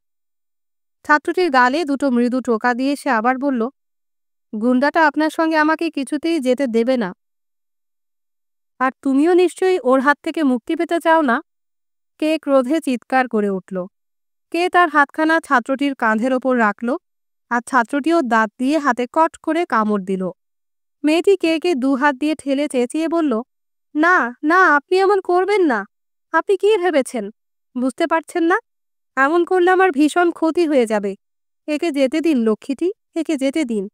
ছাত্রটির গালে দুটো মৃদু টোকা দিয়ে সে আবার বলল, গুন্ডাটা আপনার সঙ্গে আমাকে কিছুতেই যেতে দেবে না। আর তুমিও নিশ্চয়ই ওর হাত থেকে মুক্তি পেতে চাও না। ক্রোধে চিৎকার করে উঠল। তার হাতখানা ছাত্রটির কাঁধের ওপর রাখল আর ছাত্রটিও দাঁত দিয়ে হাতে কট করে কামড় দিল। মেয়েটি কে দু হাত দিয়ে ঠেলে চেঁচিয়ে বলল, না না, আপনি এমন করবেন না। আপনি কি ভেবেছেন? বুঝতে পারছেন না? এমন করলে আমার ভীষণ ক্ষতি হয়ে যাবে। একে যেতে দিন লক্ষ্মীটি, একে যেতে দিন।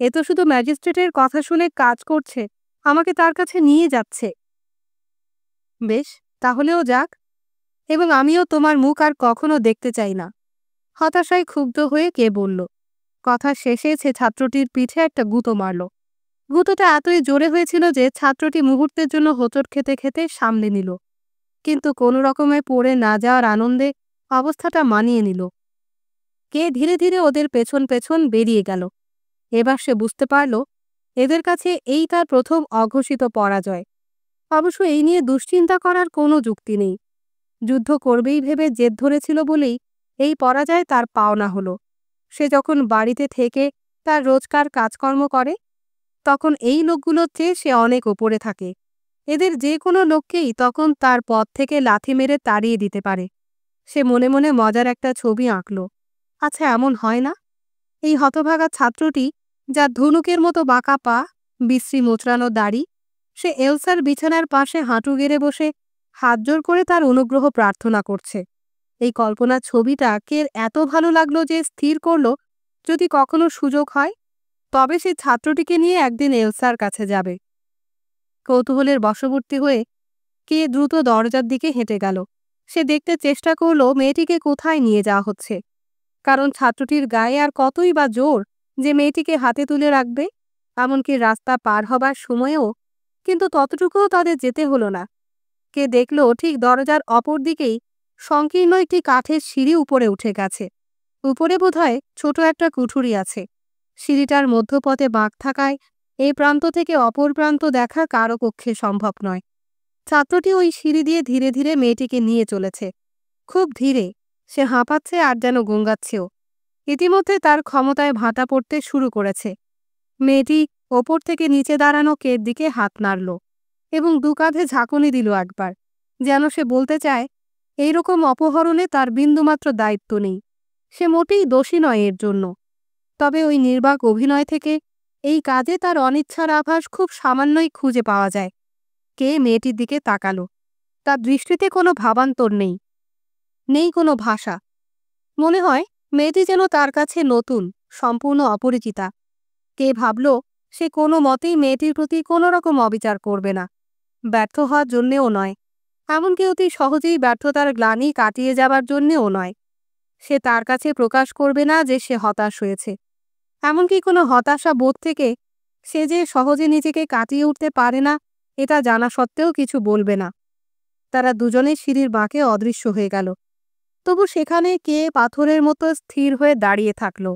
এ তো শুধু ম্যাজিস্ট্রেটের কথা শুনে কাজ করছে, আমাকে তার কাছে নিয়ে যাচ্ছে। বেশ, তাহলেও যাক, এবং আমিও তোমার মুখ আর কখনো দেখতে চাই না। হতাশায় ক্ষুব্ধ হয়ে বলল। কথা শেষে সে ছাত্রটির পিঠে একটা গুঁতো মারল। গুঁতোটা এতই জোরে হয়েছিল যে ছাত্রটি মুহূর্তের জন্য হোঁচট খেতে খেতে সামলে নিল, কিন্তু কোনো রকমে পড়ে না যাওয়ার আনন্দে অবস্থাটা মানিয়ে নিল। ধীরে ধীরে ওদের পেছন পেছন বেরিয়ে গেল। এবার সে বুঝতে পারল এদের কাছে এই তার প্রথম অঘোষিত পরাজয়। অবশ্য এই নিয়ে দুশ্চিন্তা করার কোনো যুক্তি নেই। যুদ্ধ করবেই ভেবে জেদ ধরেছিল বলেই এই পরাজয় তার পাওনা হলো। সে যখন বাড়িতে থেকে তার রোজকার কাজকর্ম করে, তখন এই লোকগুলোর চেয়ে সে অনেক ওপরে থাকে। এদের যে কোনো লোককেই তখন তার পথ থেকে লাথি মেরে তাড়িয়ে দিতে পারে। সে মনে মনে মজার একটা ছবি আঁকল। আচ্ছা, এমন হয় না? এই হতভাগা ছাত্রটি, যার ধনুকের মতো বাঁকা পা, বিশ্রী মোচড়ানো দাড়ি, সে এলসার বিছানার পাশে হাঁটু গেড়ে বসে হাত জোর করে তার অনুগ্রহ প্রার্থনা করছে। এই কল্পনার ছবিটা এত ভালো লাগলো যে স্থির করল, যদি কখনো সুযোগ হয় তবে সে ছাত্রটিকে নিয়ে একদিন এলসার কাছে যাবে। কৌতূহলের বশবর্তী হয়ে দ্রুত দরজার দিকে হেঁটে গেল। সে দেখতে চেষ্টা করল মেয়েটিকে কোথায় নিয়ে যাওয়া হচ্ছে, কারণ ছাত্রটির গায়ে আর কতই বা জোর যে মেয়েটিকে হাতে তুলে রাখবে, এমনকি রাস্তা পার হবার সময়েও। কিন্তু ততটুকুও তাদের যেতে হলো না। দেখল ঠিক দরজার অপর দিকেই সংকীর্ণ একটি কাঠের সিঁড়ি উপরে উঠে গেছে। উপরে বোধহয় ছোট একটা কুঠুরি আছে। সিঁড়িটার মধ্যপথে বাঁক থাকায় এই প্রান্ত থেকে অপর প্রান্ত দেখা কারো পক্ষে সম্ভব নয়। ছাত্রটি ওই সিঁড়ি দিয়ে ধীরে ধীরে মেয়েটিকে নিয়ে চলেছে, খুব ধীরে। সে হাঁপাচ্ছে আর যেন গঙ্গাচ্ছেও। ইতিমধ্যে তার ক্ষমতায় ভাটা পড়তে শুরু করেছে। মেয়েটি ওপর থেকে নিচে দাঁড়ানো দিকে হাত নাড়ল এবং দু কাঁধে ঝাঁকুনি দিল একবার, যেন সে বলতে চায় এইরকম অপহরণে তার বিন্দুমাত্র দায়িত্ব নেই। সে মোটেই দোষী নয় এর জন্য। তবে ওই নির্বাক অভিনয় থেকে এই কাজে তার অনিচ্ছার আভাস খুব সামান্যই খুঁজে পাওয়া যায়। মেয়েটির দিকে তাকালো। তার দৃষ্টিতে কোনো ভাবান্তর নেই, নেই কোনো ভাষা। মনে হয় মেয়েটি যেন তার কাছে নতুন, সম্পূর্ণ অপরিচিতা। ভাবল সে কোনো মতেই মেয়েটির প্রতি কোনো রকম অবিচার করবে না, ব্যর্থ হওয়ার জন্যেও নয়, এমনকি অতি সহজেই ব্যর্থতার গ্লানি কাটিয়ে যাবার জন্যেও নয়। সে তার কাছে প্রকাশ করবে না যে সে হতাশ হয়েছে, এমনকি কোনো হতাশা বোধ থেকে সে যে সহজে নিজেকে কাটিয়ে উঠতে পারে না এটা জানা সত্ত্বেও কিছু বলবে না। তারা দুজনে সিঁড়ির বাঁকে অদৃশ্য হয়ে গেল। তবু সেখানে পাথরের মতো স্থির হয়ে দাঁড়িয়ে থাকল।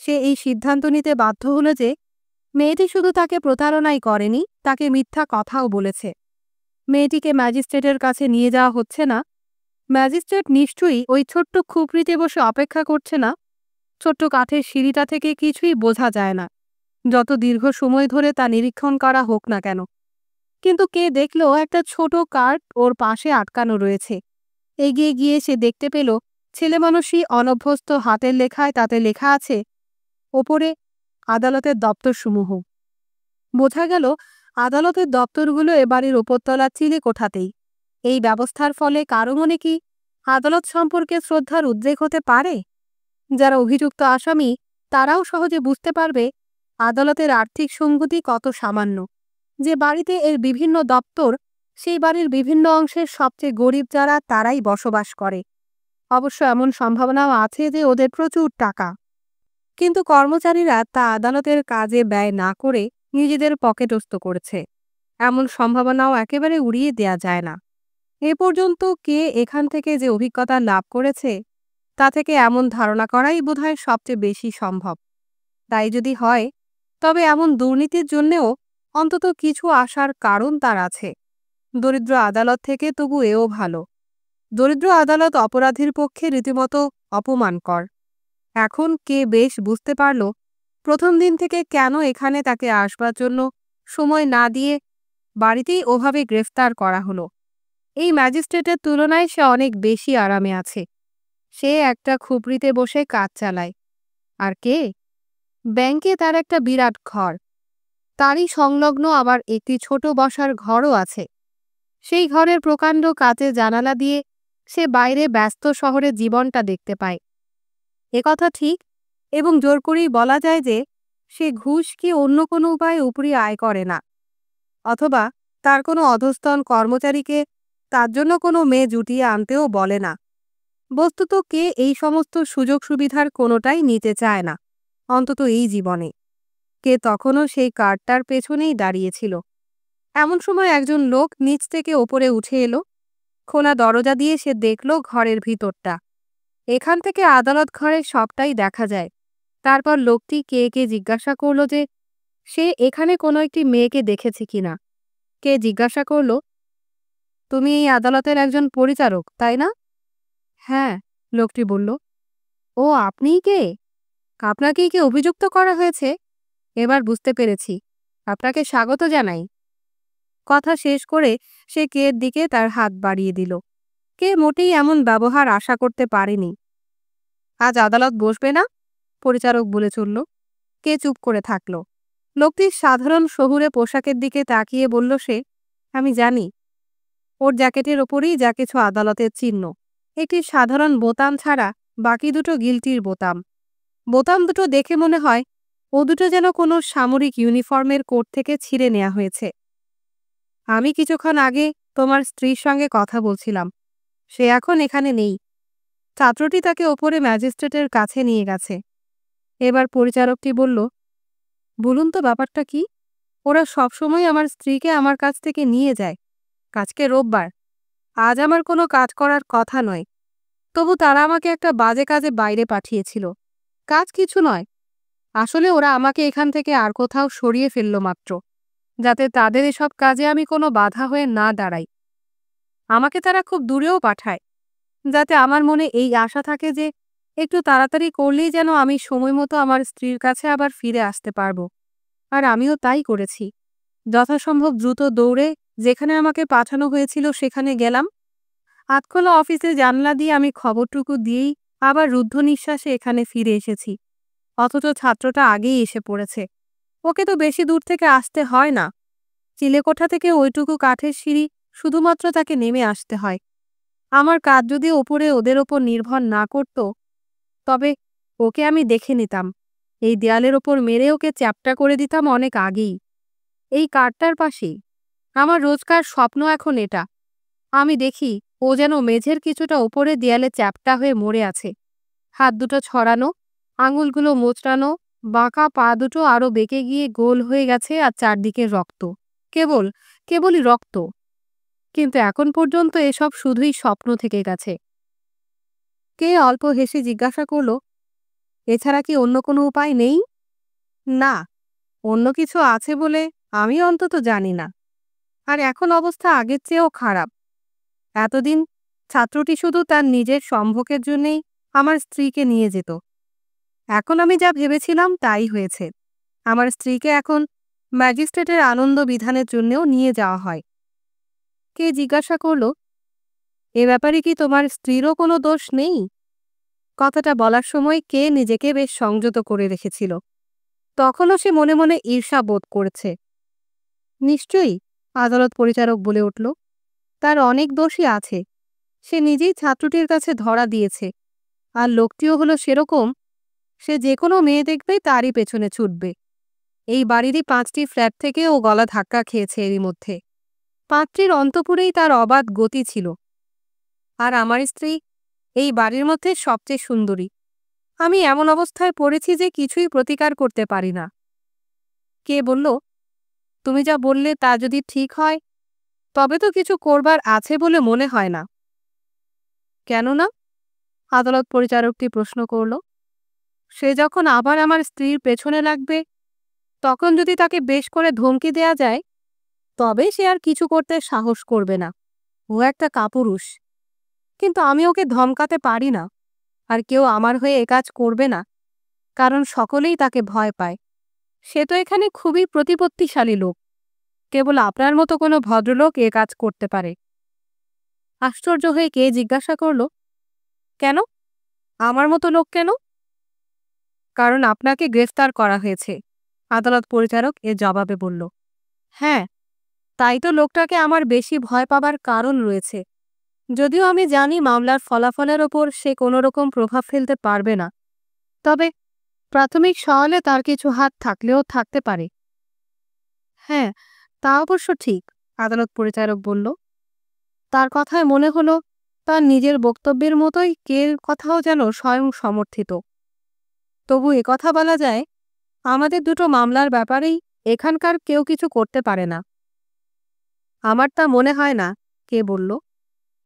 সে এই সিদ্ধান্ত নিতে বাধ্য হলো যে মেয়েটি শুধু তাকে প্রতারণাই করেনি, তাকে মিথ্যা কথাও বলেছে। মেয়েটিকে ম্যাজিস্ট্রেটের কাছে নিয়ে যাওয়া হচ্ছে না। ম্যাজিস্ট্রেট নিশ্চয়ই ওই ছোট্ট খুপড়িতে বসে অপেক্ষা করছে না। ছোট্ট কাঠের সিঁড়িটা থেকে কিছুই বোঝা যায় না, যত দীর্ঘ সময় ধরে তা নিরীক্ষণ করা হোক না কেন। কিন্তু দেখল একটা ছোট কার্ড ওর পাশে আটকানো রয়েছে। এগিয়ে গিয়ে সে দেখতে পেল ছেলেমানুষি অনভ্যস্ত হাতের লেখায় তাতে লেখা আছে ওপরে আদালতের দপ্তরসমূহ। বোঝা গেল আদালতের দপ্তরগুলো এ বাড়ির ওপরতলার চিলে কোঠাতেই। এই ব্যবস্থার ফলে কারো মনে কি আদালত সম্পর্কে শ্রদ্ধার উদ্রেক হতে পারে? যারা অভিযুক্ত আসামি তারাও সহজে বুঝতে পারবে আদালতের আর্থিক সংগতি কত সামান্য। যে বাড়িতে এর বিভিন্ন দপ্তর, সেই বাড়ির বিভিন্ন অংশের সবচেয়ে গরিব যারা তারাই বসবাস করে। অবশ্য এমন সম্ভাবনাও আছে যে ওদের প্রচুর টাকা। কিন্তু কর্মচারীরা তা আদালতের কাজে ব্যয় না করে নিজেদের পকেটস্থ করেছে। এমন সম্ভাবনাও একেবারে উড়িয়ে দেয়া যায় না। এ পর্যন্ত কে এখান থেকে যে অভিজ্ঞতা লাভ করেছে তা থেকে এমন ধারণা করাই বোধহয় সবচেয়ে বেশি সম্ভব। তাই যদি হয়, তবে এমন দুর্নীতির জন্যেও অন্তত কিছু আশার কারণ তার আছে। দরিদ্র আদালত থেকে তবু এও ভালো। দরিদ্র আদালত অপরাধীর পক্ষে রীতিমতো অপমানকর। এখন কে বেশ বুঝতে পারল প্রথম দিন থেকে কেন এখানে তাকে আসবার জন্য সময় না দিয়ে বাড়িতেই ওভাবে গ্রেফতার করা হলো। এই ম্যাজিস্ট্রেটের তুলনায় সে অনেক বেশি আরামে আছে। সে একটা খুপড়িতে বসে কাজ চালায়। আর কে? ব্যাংকে তার একটা বিরাট ঘর। তারই সংলগ্ন আবার একটি ছোট বসার ঘরও আছে। সেই ঘরের প্রকাণ্ড কাচের জানালা দিয়ে সে বাইরে ব্যস্ত শহরের জীবনটা দেখতে পায়। একথা ঠিক, এবং জোর করেই বলা যায় যে সে ঘুষ কি অন্য কোনো উপায়ে উপরি আয় করে না, অথবা তার কোনো অধস্তন কর্মচারীকে তার জন্য কোনো মেয়ে জুটিয়ে আনতেও বলে না। বস্তুত কে এই সমস্ত সুযোগ সুবিধার কোনোটাই নিতে চায় না, অন্তত এই জীবনে। কে তখনও সেই কার্ডটার পেছনেই দাঁড়িয়েছিল। এমন সময় একজন লোক নিচ থেকে ওপরে উঠে এলো। খোলা দরজা দিয়ে সে দেখল ঘরের ভিতরটা। এখান থেকে আদালত ঘরের সবটাই দেখা যায়। তারপর লোকটি কে জিজ্ঞাসা করল যে সে এখানে কোনো একটি মেয়েকে দেখেছে কিনা। কে জিজ্ঞাসা করল, তুমি এই আদালতের একজন পরিচারক, তাই না? হ্যাঁ, লোকটি বলল। ও, আপনিই কে? আপনাকেই কি অভিযুক্ত করা হয়েছে? এবার বুঝতে পেরেছি। আপনাকে স্বাগত জানাই। কথা শেষ করে সে কের দিকে তার হাত বাড়িয়ে দিল। কে মোটেই এমন ব্যবহার আশা করতে পারেনি। আজ আদালত বসবে না, পরিচারক বলে চলল। কে চুপ করে থাকল। লোকটির সাধারণ শহুরে পোশাকের দিকে তাকিয়ে বলল সে, আমি জানি। ওর জ্যাকেটের ওপরেই যা কিছু আদালতের চিহ্ন। একটি সাধারণ বোতাম ছাড়া বাকি দুটো গিল্টির বোতাম। বোতাম দুটো দেখে মনে হয় ও দুটো যেন কোনো সামরিক ইউনিফর্মের কোট থেকে ছিঁড়ে নেওয়া হয়েছে। আমি কিছুক্ষণ আগে তোমার স্ত্রীর সঙ্গে কথা বলছিলাম। সে এখন এখানে নেই। ছাত্রটি তাকে ওপরে ম্যাজিস্ট্রেটের কাছে নিয়ে গেছে। এবার পরিচারকটি বলল, বলুন তো ব্যাপারটা কি? ওরা সবসময় আমার স্ত্রীকে আমার কাছ থেকে নিয়ে যায়। আজকে রোববার, আজ আমার কোনো কাজ করার কথা নয়। তবু তারা আমাকে একটা বাজে কাজে বাইরে পাঠিয়েছিল। কাজ কিছু নয়, আসলে ওরা আমাকে এখান থেকে আর কোথাও সরিয়ে ফেলল মাত্র, যাতে তাদের এসব কাজে আমি কোনো বাধা হয়ে না দাঁড়াই। আমাকে তারা খুব দূরেও পাঠায়, যাতে আমার মনে এই আশা থাকে যে একটু তাড়াতাড়ি করলেই যেন আমি সময় মতো আমার স্ত্রীর কাছে আবার ফিরে আসতে পারবো। আর আমিও তাই করেছি। যথাসম্ভব দ্রুত দৌড়ে যেখানে আমাকে পাঠানো হয়েছিল সেখানে গেলাম। আতখোলা অফিসে জানলা দিয়ে আমি খবরটুকু দিয়েই আবার রুদ্ধ নিঃশ্বাসে এখানে ফিরে এসেছি। অথচ ছাত্রটা আগেই এসে পড়েছে। ওকে তো বেশি দূর থেকে আসতে হয় না। চিলেকোঠা থেকে ওইটুকু কাঠের সিঁড়ি, শুধুমাত্র তাকে নেমে আসতে হয়। আমার কাজ যদি ওপরে ওদের ওপর নির্ভর না করত, তবে ওকে আমি দেখে নিতাম। এই দেয়ালের ওপর মেরে ওকে চ্যাপ্টা করে দিতাম অনেক আগেই। এই কার্ডটার পাশেই। আমার রোজকার স্বপ্ন এখন এটা। আমি দেখি ও যেন মেঝের কিছুটা ওপরে দেয়ালে চ্যাপ্টা হয়ে মরে আছে। হাত দুটো ছড়ানো, আঙুলগুলো মোচড়ানো, বাঁকা পা দুটো আরো বেঁকে গিয়ে গোল হয়ে গেছে, আর চারদিকে রক্ত। কেবলই রক্ত। কিন্তু এখন পর্যন্ত এসব শুধুই স্বপ্ন থেকে গেছে। কে অল্প হেসে জিজ্ঞাসা করল, এছাড়া কি অন্য কোনো উপায় নেই? না, অন্য কিছু আছে বলে আমি অন্তত জানি না। আর এখন অবস্থা আগের চেয়েও খারাপ। এতদিন ছাত্রটি শুধু তার নিজের সম্ভোগের জন্যেই আমার স্ত্রীকে নিয়ে যেত। এখন আমি যা ভেবেছিলাম তাই হয়েছে। আমার স্ত্রীকে এখন ম্যাজিস্ট্রেটের আনন্দ বিধানের জন্যেও নিয়ে যাওয়া হয়। কে জিজ্ঞাসা করল, এ ব্যাপারে কি তোমার স্ত্রীরও কোনো দোষ নেই? কথাটা বলার সময় কে নিজেকে বেশ সংযত করে রেখেছিল। তখনও সে মনে মনে ঈর্ষা বোধ করেছে। নিশ্চয়ই, আদালত পরিচারক বলে উঠল, তার অনেক দোষই আছে। সে নিজেই ছাত্রটির কাছে ধরা দিয়েছে। আর লোকটিও হলো সেরকম, সে যে কোনো মেয়ে দেখবে তারই পেছনে ছুটবে। এই বাড়িরই 5টি ফ্ল্যাট থেকে ও গলা ধাক্কা খেয়েছে এরই মধ্যে। 5টির অন্তঃপুরেই তার অবাধ গতি ছিল। আর আমার স্ত্রী এই বাড়ির মধ্যে সবচেয়ে সুন্দরী। আমি এমন অবস্থায় পড়েছি যে কিছুই প্রতিকার করতে পারি না। কে বলল, তুমি যা বললে তা যদি ঠিক হয় তবে তো কিছু করবার আছে বলে মনে হয় না। কেন না? আদালত পরিচারকটি প্রশ্ন করল। সে যখন আবার আমার স্ত্রীর পেছনে লাগবে তখন যদি তাকে বেশ করে ধমকি দেয়া যায় তবে সে আর কিছু করতে সাহস করবে না। ও একটা কাপুরুষ, কিন্তু আমি ওকে ধমকাতে পারি না, আর কেউ আমার হয়ে এ কাজ করবে না, কারণ সকলেই তাকে ভয় পায়। সে তো এখানে খুবই প্রতিপত্তিশালী লোক। কেবল আপনার মতো কোনো ভদ্রলোক এ কাজ করতে পারে। আশ্চর্য হয়ে কে জিজ্ঞাসা করল, কেন? আমার মতো লোক কেন? কারণ আপনাকে গ্রেফতার করা হয়েছে, আদালত পরিচারক এর জবাবে বলল। হ্যাঁ, তাই তো লোকটাকে আমার বেশি ভয় পাবার কারণ রয়েছে। যদিও আমি জানি মামলার ফলাফলের ওপর সে কোনো রকম প্রভাব ফেলতে পারবে না, তবে প্রাথমিক সওয়ালে তার কিছু হাত থাকলেও থাকতে পারে। হ্যাঁ, তা অবশ্য ঠিক, আদালত পরিচারক বলল। তার কথায় মনে হলো তার নিজের বক্তব্যের মতোই কে কথাও যেন স্বয়ং সমর্থিত। তবু কথা বলা যায়, আমাদের দুটো মামলার ব্যাপারেই এখানকার কেউ কিছু করতে পারে না। আমার তা মনে হয় না, কে বলল।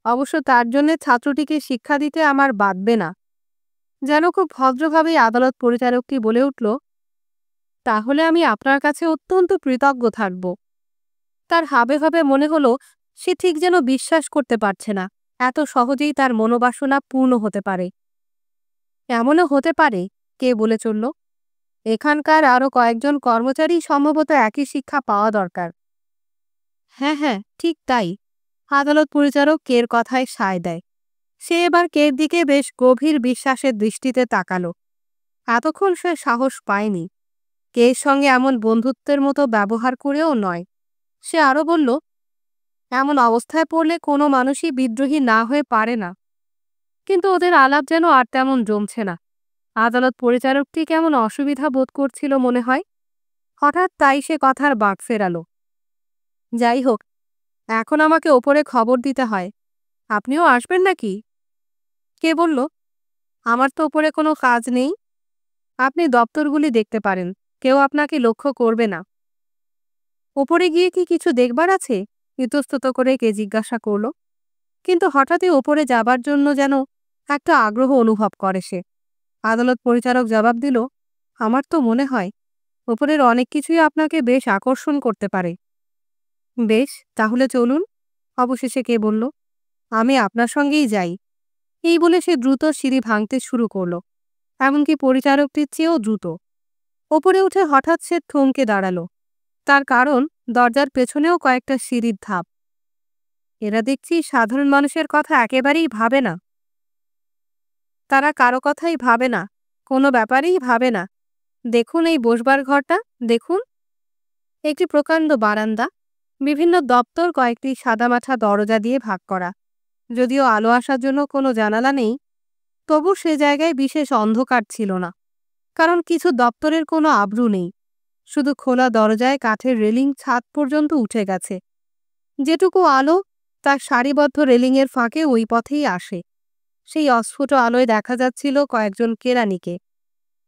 অবশ্য তার জন্যে ছাত্রটিকে শিক্ষা দিতে আমার বাধবে না। যেন খুব ভদ্রভাবেই আদালত পরিচারকটি বলে উঠল, তাহলে আমি আপনার কাছে অত্যন্ত কৃতজ্ঞ থাকব। তার হাবে ভাবে মনে হলো সে ঠিক যেন বিশ্বাস করতে পারছে না এত সহজেই তার মনোবাসনা পূর্ণ হতে পারে। এমনও হতে পারে, কে বলে চলল, এখানকার আরও কয়েকজন কর্মচারী সম্ভবত একই শিক্ষা পাওয়া দরকার। হ্যাঁ হ্যাঁ, ঠিক তাই, আদালত পরিচারক কের কথায় সায় দেয়। সে এবার কের দিকে বেশ গভীর বিশ্বাসের দৃষ্টিতে তাকালো। এতক্ষণ সে সাহস পায়নি, কের সঙ্গে এমন বন্ধুত্বের মতো ব্যবহার করেও নয়। সে আরও বলল, এমন অবস্থায় পড়লে কোনো মানুষই বিদ্রোহী না হয়ে পারে না। কিন্তু ওদের আলাপ যেন আর তেমন জমছে না। আদালত পরিচারকটি কেমন অসুবিধা বোধ করছিল মনে হয়। হঠাৎ তাই সে কথার বাঁক ফেরালো। যাই হোক, এখন আমাকে ওপরে খবর দিতে হয়। আপনিও আসবেন নাকি? কে বলল, আমার তো ওপরে কোনো কাজ নেই। আপনি দপ্তরগুলি দেখতে পারেন, কেউ আপনাকে লক্ষ্য করবে না। ওপরে গিয়ে কি কিছু দেখবার আছে? ইতস্তত করে কে জিজ্ঞাসা করল। কিন্তু হঠাৎই ওপরে যাবার জন্য যেন একটা আগ্রহ অনুভব করে সে। আদালত পরিচারক জবাব দিল, আমার তো মনে হয় ওপরের অনেক কিছুই আপনাকে বেশ আকর্ষণ করতে পারে। বেশ, তাহলে চলুন, অবশেষে কে বলল। আমি আপনার সঙ্গেই যাই। এই বলে সে দ্রুত সিঁড়ি ভাঙতে শুরু করল, এমনকি পরিচারকটির চেয়েও দ্রুত। ওপরে উঠে হঠাৎ সে থমকে দাঁড়ালো, তার কারণ দরজার পেছনেও কয়েকটা সিঁড়ির ধাপ। এরা দেখছি সাধারণ মানুষের কথা একেবারেই ভাবে না। তারা কারো কথাই ভাবে না, কোনো ব্যাপারেই ভাবে না। দেখুন এই বসবার ঘরটা, দেখুন। একটি প্রকাণ্ড বারান্দা, বিভিন্ন দপ্তর কয়েকটি সাদামাঠা দরজা দিয়ে ভাগ করা। যদিও আলো আসার জন্য কোনো জানালা নেই, তবু সে জায়গায় বিশেষ অন্ধকার ছিল না, কারণ কিছু দপ্তরের কোনো আব্রু নেই। শুধু খোলা দরজায় কাঠের রেলিং ছাদ পর্যন্ত উঠে গেছে। যেটুকু আলো তার সারিবদ্ধ রেলিংয়ের ফাঁকে ওই পথেই আসে। সেই অস্ফুট আলোয় দেখা যাচ্ছিল কয়েকজন কেরানিকে।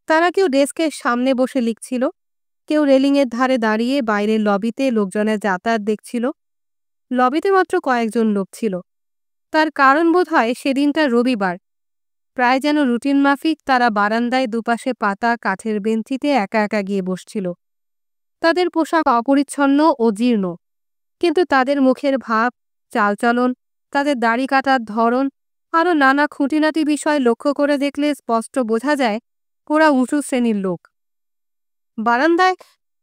তারা কেউ ডেস্কের সামনে বসে লিখছিল, কেউ রেলিংয়ের ধারে দাঁড়িয়ে বাইরের লবিতে লোকজনের যাতায়াত দেখছিল। লবিতে মাত্র কয়েকজন লোক ছিল। তার কারণ বোধহয় সেদিনটা রবিবার। প্রায় যেন রুটিন মাফিক তারা বারান্দায় দুপাশে পাতা কাঠের বেঞ্চিতে একা একা গিয়ে বসছিল। তাদের পোশাক অপরিচ্ছন্ন ও জীর্ণ, কিন্তু তাদের মুখের ভাব, চালচলন, তাদের দাড়ি কাটার ধরন, আরও নানা খুঁটিনাটি বিষয় লক্ষ্য করে দেখলে স্পষ্ট বোঝা যায় ওরা উঁচু শ্রেণীর লোক। বারান্দায়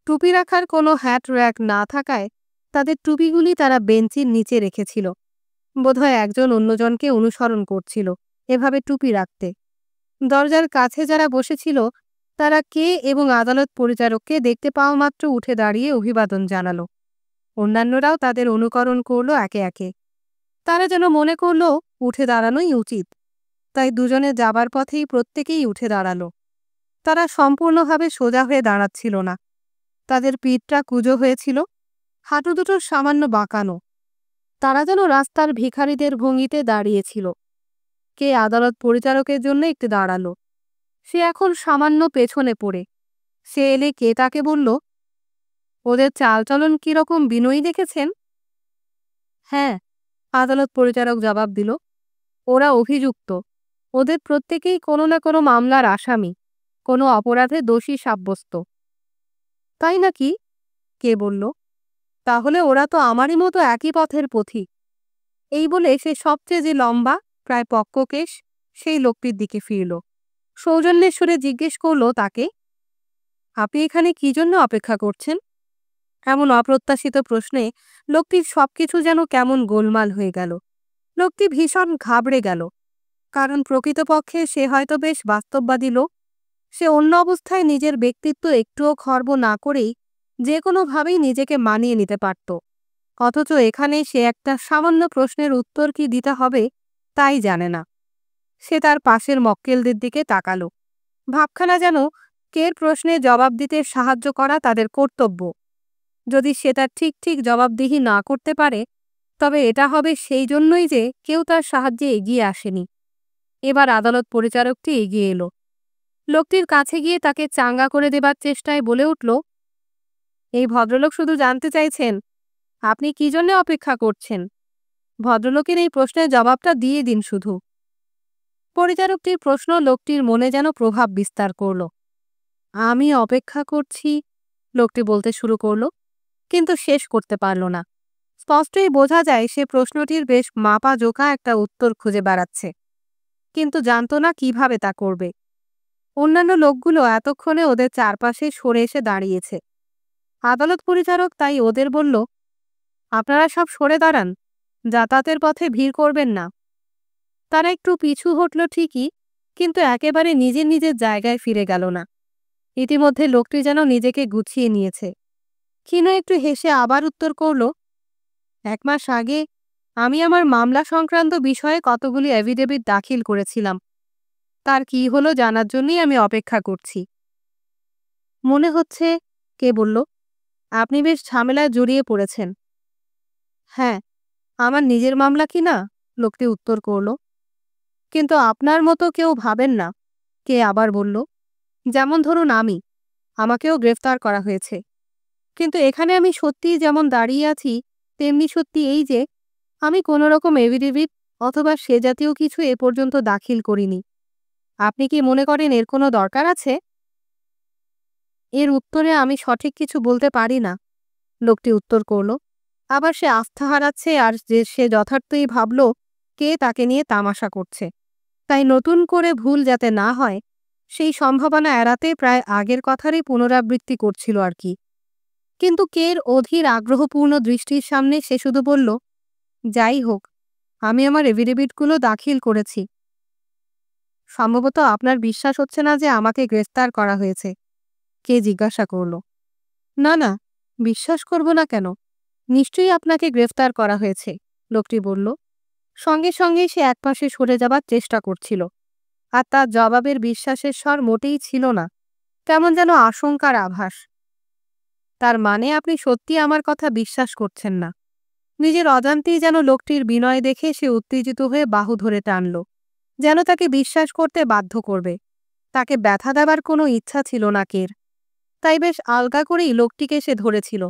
টুপি রাখার কোনো হ্যাট র্যাক না থাকায় তাদের টুপিগুলি তারা বেঞ্চির নিচে রেখেছিল। বোধহয় একজন অন্যজনকে অনুসরণ করছিল এভাবে টুপি রাখতে। দরজার কাছে যারা বসেছিল তারা কে এবং আদালত পরিচারককে দেখতে পাওয়া মাত্র উঠে দাঁড়িয়ে অভিবাদন জানালো। অন্যান্যরাও তাদের অনুকরণ করল একে একে। তারা যেন মনে করল উঠে দাঁড়ানোই উচিত, তাই দুজনে যাবার পথেই প্রত্যেকেই উঠে দাঁড়ালো। তারা সম্পূর্ণভাবে সোজা হয়ে দাঁড়াচ্ছিল না, তাদের পিঠটা কুঁজো হয়েছিল, হাঁটু দুটো সামান্য বাঁকানো। তারা যেন রাস্তার ভিখারিদের ভঙ্গিতে দাঁড়িয়েছিল। কে আদালত পরিচারকের জন্য একটু দাঁড়ালো। সে এখন সামান্য পেছনে পড়ে। সে এলে কে তাকে বলল, ওদের চালচলন কিরকম বিনয়ী দেখেছেন? হ্যাঁ, আদালত পরিচারক জবাব দিল, ওরা অভিযুক্ত। ওদের প্রত্যেকেই কোনো না কোনো মামলার আসামি, কোনো অপরাধে দোষী সাব্যস্ত। তাই নাকি? কে বলল, তাহলে ওরা তো আমারই মতো একই পথের পথিক। এই বলে সে সবচেয়ে যে লম্বা, প্রায় পক্ককেশ, সেই লোকটির দিকে ফিরল। সৌজন্যের সুরে জিজ্ঞেস করল তাকে, আপনি এখানে কি জন্য অপেক্ষা করছেন? এমন অপ্রত্যাশিত প্রশ্নে লোকটির সবকিছু যেন কেমন গোলমাল হয়ে গেল। লোকটি ভীষণ ঘাবড়ে গেল, কারণ প্রকৃতপক্ষে সে হয়তো বেশ বাস্তববাদী লোক। সে অন্য অবস্থায় নিজের ব্যক্তিত্ব একটুও খর্ব না করেই যে কোনোভাবেই নিজেকে মানিয়ে নিতে পারত, অথচ এখানে সে একটা সামান্য প্রশ্নের উত্তর কি দিতে হবে তাই জানে না। সে তার পাশের মক্কেলদের দিকে তাকালো। ভাবখানা যেন কের প্রশ্নে জবাব দিতে সাহায্য করা তাদের কর্তব্য। যদি সে তার ঠিক ঠিক জবাবদিহি না করতে পারে, তবে এটা হবে সেই জন্যই যে কেউ তার সাহায্যে এগিয়ে আসেনি। এবার আদালত পরিচারকটি এগিয়ে এলো। লোকটির কাছে গিয়ে তাকে চাঙ্গা করে দেবার চেষ্টায় বলে উঠল, এই ভদ্রলোক শুধু জানতে চাইছেন আপনি কি জন্য অপেক্ষা করছেন। ভদ্রলোকের এই প্রশ্নের জবাবটা দিয়ে দিন শুধু। পরিচারকটির প্রশ্ন লোকটির মনে যেন প্রভাব বিস্তার করল। আমি অপেক্ষা করছি, লোকটি বলতে শুরু করল, কিন্তু শেষ করতে পারল না। স্পষ্টই বোঝা যায় সে প্রশ্নটির বেশ মাপা জোকা একটা উত্তর খুঁজে বেড়াচ্ছে, কিন্তু জানত না কিভাবে তা করবে। অন্যান্য লোকগুলো এতক্ষণে ওদের চারপাশে সরে এসে দাঁড়িয়েছে। আদালত পরিচারক তাই ওদের বলল, আপনারা সব সরে দাঁড়ান, যাতায়াতের পথে ভিড় করবেন না। তারা একটু পিছু হটল ঠিকই, কিন্তু একেবারে নিজের নিজের জায়গায় ফিরে গেল না। ইতিমধ্যে লোকটি যেন নিজেকে গুছিয়ে নিয়েছে। ক্ষীণ একটু হেসে আবার উত্তর করল, 1 মাস আগে আমি আমার মামলা সংক্রান্ত বিষয়ে কতগুলি এফিডেভিট দাখিল করেছিলাম। তার কি হলো জানার জন্যই আমি অপেক্ষা করছি। মনে হচ্ছে, কে বলল, আপনি বেশ ঝামেলায় জড়িয়ে পড়েছেন। হ্যাঁ, আমার নিজের মামলা কি না, লোকটি উত্তর করল। কিন্তু আপনার মতো কেউ ভাবেন না, কে আবার বলল। যেমন ধরুন আমাকেও গ্রেফতার করা হয়েছে। কিন্তু এখানে আমি সত্যিই যেমন দাঁড়িয়ে আছি, তেমনি সত্যি এই যে আমি কোনো রকম এফিডেভিট অথবা সে জাতীয় কিছু এ পর্যন্ত দাখিল করিনি। আপনি কি মনে করেন এর কোনো দরকার আছে? এর উত্তরে আমি সঠিক কিছু বলতে পারি না, লোকটি উত্তর করল। আবার সে আস্থা হারাচ্ছে আর যে সে যথার্থই ভাবল কে তাকে নিয়ে তামাশা করছে। তাই নতুন করে ভুল যাতে না হয় সেই সম্ভাবনা এড়াতে প্রায় আগের কথারই পুনরাবৃত্তি করছিল আর কি। কিন্তু কের অধীর আগ্রহপূর্ণ দৃষ্টির সামনে সে শুধু বলল, যাই হোক, আমি আমার এফিডেভিটগুলো দাখিল করেছি। সম্ভবত আপনার বিশ্বাস হচ্ছে না যে আমাকে গ্রেফতার করা হয়েছে, কে জিজ্ঞাসা করল। না না, বিশ্বাস করব না কেন, নিশ্চয়ই আপনাকে গ্রেফতার করা হয়েছে, লোকটি বলল। সঙ্গে সঙ্গে সে একপাশে সরে যাবার চেষ্টা করছিল, আর তার জবাবের বিশ্বাসের স্বর মোটেই ছিল না, কেমন যেন আশঙ্কার আভাস। তার মানে আপনি সত্যি আমার কথা বিশ্বাস করছেন না? নিজের অজান্তেই যেন লোকটির বিনয় দেখে সে উত্তেজিত হয়ে বাহু ধরে টানল, যেন তাকে বিশ্বাস করতে বাধ্য করবে। তাকে ব্যথা দেবার কোনো ইচ্ছা ছিল না কের, তাই বেশ আলগা করেই লোকটিকে সে ধরেছিল।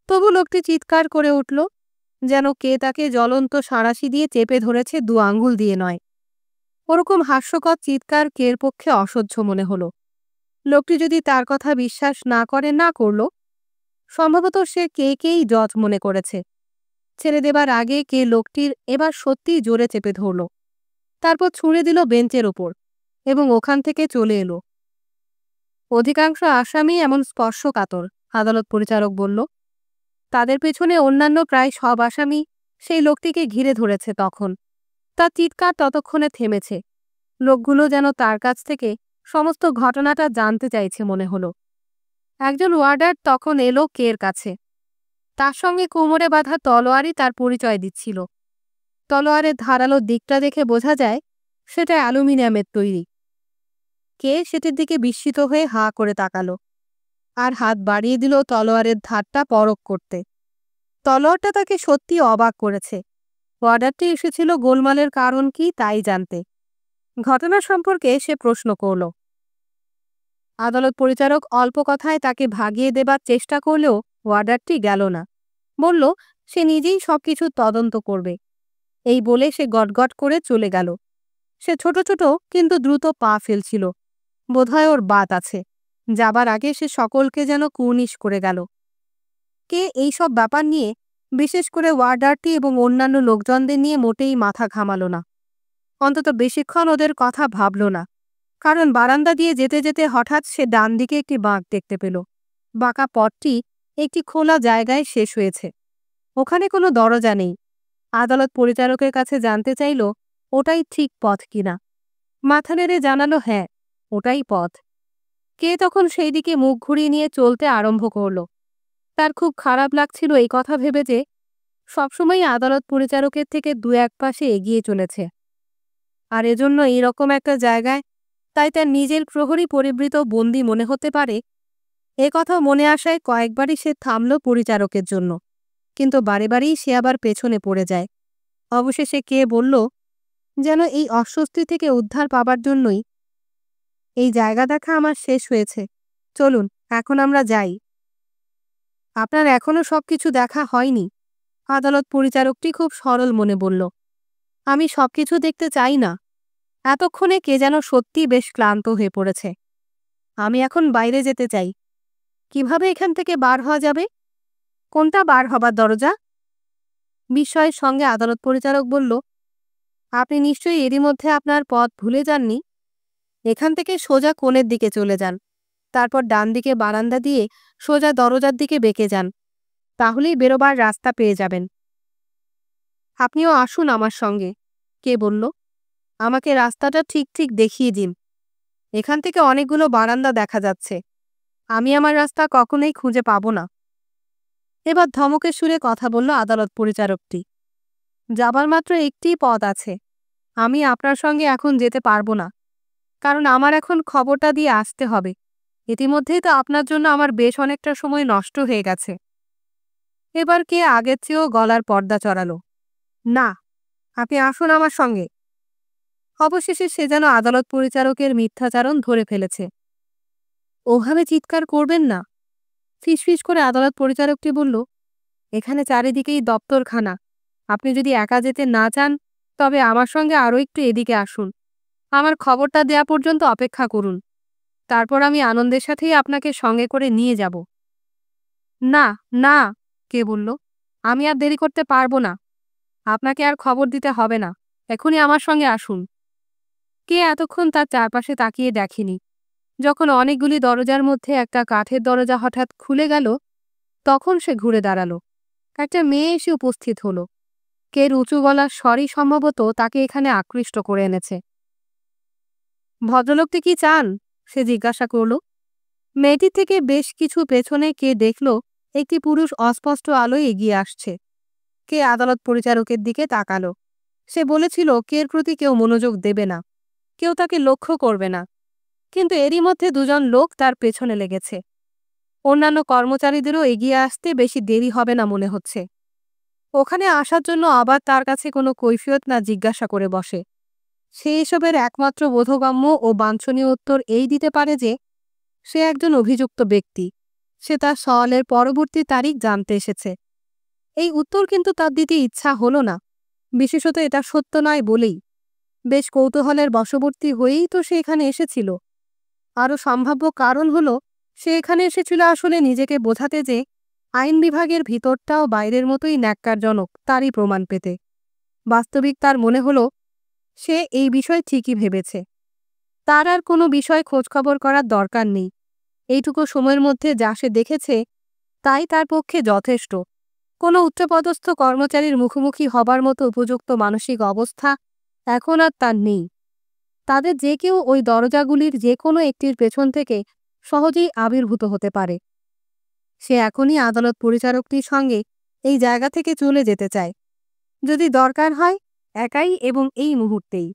তবু লোকটি চিৎকার করে উঠল, যেন কে তাকে জ্বলন্ত সাঁড়াশি দিয়ে চেপে ধরেছে 2 আঙ্গুল দিয়ে নয়। ওরকম হাস্যকর চিৎকার কের পক্ষে অসহ্য মনে হলো। লোকটি যদি তার কথা বিশ্বাস না করে না করল, সম্ভবত সে কেই জজ মনে করেছে। ছেড়ে দেবার আগে কে লোকটির এবার সত্যিই জোরে চেপে ধরল, তারপর ছুঁড়ে দিল বেঞ্চের ওপর এবং ওখান থেকে চলে এলো। অধিকাংশ আসামি এমন স্পর্শকাতর, আদালত পরিচারক বলল। তাদের পেছনে অন্যান্য প্রায় সব আসামি সেই লোকটিকে ঘিরে ধরেছে। তখন তার চিৎকার ততক্ষণে থেমেছে। লোকগুলো যেন তার কাছ থেকে সমস্ত ঘটনাটা জানতে চাইছে মনে হলো। একজন ওয়ার্ডার তখন এলো কের কাছে। তার সঙ্গে কোমরে বাঁধা তলোয়ারই তার পরিচয় দিচ্ছিল। তলোয়ারের ধারালো দিকটা দেখে বোঝা যায় সেটা অ্যালুমিনিয়ামের তৈরি। কে সেটির দিকে বিস্মিত হয়ে হাঁ করে তাকালো, আর হাত বাড়িয়ে দিল তলোয়ারের ধারটা পরখ করতে। তলোয়ারটা তাকে সত্যি অবাক করেছে। ওয়ার্ডারটি এসেছিল গোলমালের কারণ কি তাই জানতে। ঘটনা সম্পর্কে সে প্রশ্ন করল, আদালত পরিচারক অল্প কথায় তাকে ভাগিয়ে দেবার চেষ্টা করলেও ওয়ার্ডারটি গেল না। বলল সে নিজেই সবকিছু তদন্ত করবে। এই বলে সে গটগট করে চলে গেল। সে ছোট ছোট কিন্তু দ্রুত পা ফেলছিল। বোধহয় ওর বাত আছে। যাবার আগে সে সকলকে যেন কুর্নিশ করে গেল। কে এইসব ব্যাপার নিয়ে, বিশেষ করে ওয়ার্ডারটি এবং অন্যান্য লোকজনদের নিয়ে মোটেই মাথা ঘামালো না। অন্তত বেশিক্ষণ ওদের কথা ভাবল না। কারণ বারান্দা দিয়ে যেতে যেতে হঠাৎ সে ডান দিকে একটি বাঁক দেখতে পেল। বাঁকা পথটি একটি খোলা জায়গায় শেষ হয়েছে। ওখানে কোনো দরজা নেই। আদালত পরিচারকের কাছে জানতে চাইল ওটাই ঠিক পথ কিনা। মাথা নেড়ে জানালো হ্যাঁ, ওটাই পথ। কে তখন সেই দিকে মুখ ঘুরিয়ে নিয়ে চলতে আরম্ভ করল। তার খুব খারাপ লাগছিল এই কথা ভেবে যে সবসময় আদালত পরিচারকের থেকে দু এক পাশে এগিয়ে চলেছে, আর এজন্য এইরকম একটা জায়গায় তাই তার নিজের প্রহরী পরিবৃত বন্দী মনে হতে পারে। এ কথা মনে আসায় কয়েকবারই সে থামল পরিচারকের জন্য, কিন্তু বারে বারেই সে আবার পেছনে পড়ে যায়। অবশেষে কে বলল, যেন এই অস্বস্তি থেকে উদ্ধার পাবার জন্যই, এই জায়গা দেখা আমার শেষ হয়েছে, চলুন এখন আমরা যাই। আপনার এখনো সবকিছু দেখা হয়নি, আদালত পরিচারকটি খুব সরল মনে বলল। আমি সবকিছু দেখতে চাই না। এতক্ষণে কে যেন সত্যি বেশ ক্লান্ত হয়ে পড়েছে। আমি এখন বাইরে যেতে চাই। কিভাবে এখান থেকে বার হওয়া যাবে? কোনটা বার হবার দরজা? বিস্ময়ের সঙ্গে আদালত পরিচারক বলল, আপনি নিশ্চয়ই এরই মধ্যে আপনার পথ ভুলে যাননি। এখান থেকে সোজা কোণের দিকে চলে যান, তারপর ডান দিকে বারান্দা দিয়ে সোজা দরজার দিকে বেঁকে যান, তাহলেই বেরোবার রাস্তা পেয়ে যাবেন। আপনিও আসুন আমার সঙ্গে, কে বলল। আমাকে রাস্তাটা ঠিক ঠিক দেখিয়ে দিন। এখান থেকে অনেকগুলো বারান্দা দেখা যাচ্ছে। আমি আমার রাস্তা কখনোই খুঁজে পাব না। এবার ধমকের সুরে কথা বলল আদালত পরিচারকটি। যাবার মাত্র একটিই পথ আছে। আমি আপনার সঙ্গে এখন যেতে পারবো না, কারণ আমার এখন খবরটা দিয়ে আসতে হবে। ইতিমধ্যেই তো আপনার জন্য আমার বেশ অনেকটা সময় নষ্ট হয়ে গেছে। এবার কে আগের চেয়েও গলার পর্দা চড়ালো। না, আপনি আসুন আমার সঙ্গে। অবশেষে সে যেন আদালত পরিচারকের মিথ্যাচারণ ধরে ফেলেছে। ওভাবে চিৎকার করবেন না, ফিসফিস করে আদালত পরিচারকটি বলল। এখানে চারিদিকেই দপ্তরখানা। আপনি যদি একা যেতে না চান তবে আমার সঙ্গে আরও একটু এদিকে আসুন। আমার খবরটা দেয়া পর্যন্ত অপেক্ষা করুন, তারপর আমি আনন্দের সাথেই আপনাকে সঙ্গে করে নিয়ে যাব। না না, কে বলল, আমি আর দেরি করতে পারবো না। আপনাকে আর খবর দিতে হবে না, এখনই আমার সঙ্গে আসুন। কে এতক্ষণ তার চারপাশে তাকিয়ে দেখেনি। যখন অনেকগুলি দরজার মধ্যে একটা কাঠের দরজা হঠাৎ খুলে গেল, তখন সে ঘুরে দাঁড়ালো। একটা মেয়ে এসে উপস্থিত হলো। কের উঁচু গলার স্বরই সম্ভবত তাকে এখানে আকৃষ্ট করে এনেছে। ভদ্রলোকটি কি চান? সে জিজ্ঞাসা করল। মেয়েটির থেকে বেশ কিছু পেছনে কে দেখল একটি পুরুষ অস্পষ্ট আলোয় এগিয়ে আসছে। কে আদালত পরিচারকের দিকে তাকালো। সে বলেছিল কের প্রতি কেউ মনোযোগ দেবে না, কেউ তাকে লক্ষ্য করবে না, কিন্তু এরই মধ্যে দুজন লোক তার পেছনে লেগেছে। অন্যান্য কর্মচারীদেরও এগিয়ে আসতে বেশি দেরি হবে না মনে হচ্ছে। ওখানে আসার জন্য আবার তার কাছে কোনো কৈফিয়ত না জিজ্ঞাসা করে বসে। সে এসবের একমাত্র বোধগম্য ও বাঞ্ছনীয় উত্তর এই দিতে পারে যে সে একজন অভিযুক্ত ব্যক্তি। সে তার সওয়ালের পরবর্তী তারিখ জানতে এসেছে। এই উত্তর কিন্তু তার দিতে ইচ্ছা হলো না, বিশেষত এটা সত্য নয় বলেই। বেশ কৌতূহলের বশবর্তী হয়েই তো সে এখানে এসেছিল। আরও সম্ভাব্য কারণ হলো সে এখানে এসেছিল আসলে নিজেকে বোঝাতে যে আইন বিভাগের ভিতরটাও বাইরের মতোই ন্যাক্কারজনক তারই প্রমাণ পেতে। বাস্তবিক তার মনে হলো সে এই বিষয় ঠিকই ভেবেছে। তার আর কোনো বিষয় খোঁজখবর করার দরকার নেই। এইটুকু সময়ের মধ্যে যা সে দেখেছে তাই তার পক্ষে যথেষ্ট। কোনো উচ্চপদস্থ কর্মচারীর মুখোমুখি হবার মতো উপযুক্ত মানসিক অবস্থা এখন আর তার নেই। তাদের যে কেউ ওই দরজাগুলির যে কোনো একটির পেছন থেকে সহজেই আবির্ভূত হতে পারে। সে এখনই আদালত পরিচারকটির সঙ্গে এই জায়গা থেকে চলে যেতে চায়, যদি দরকার হয় একাই এবং এই মুহূর্তেই।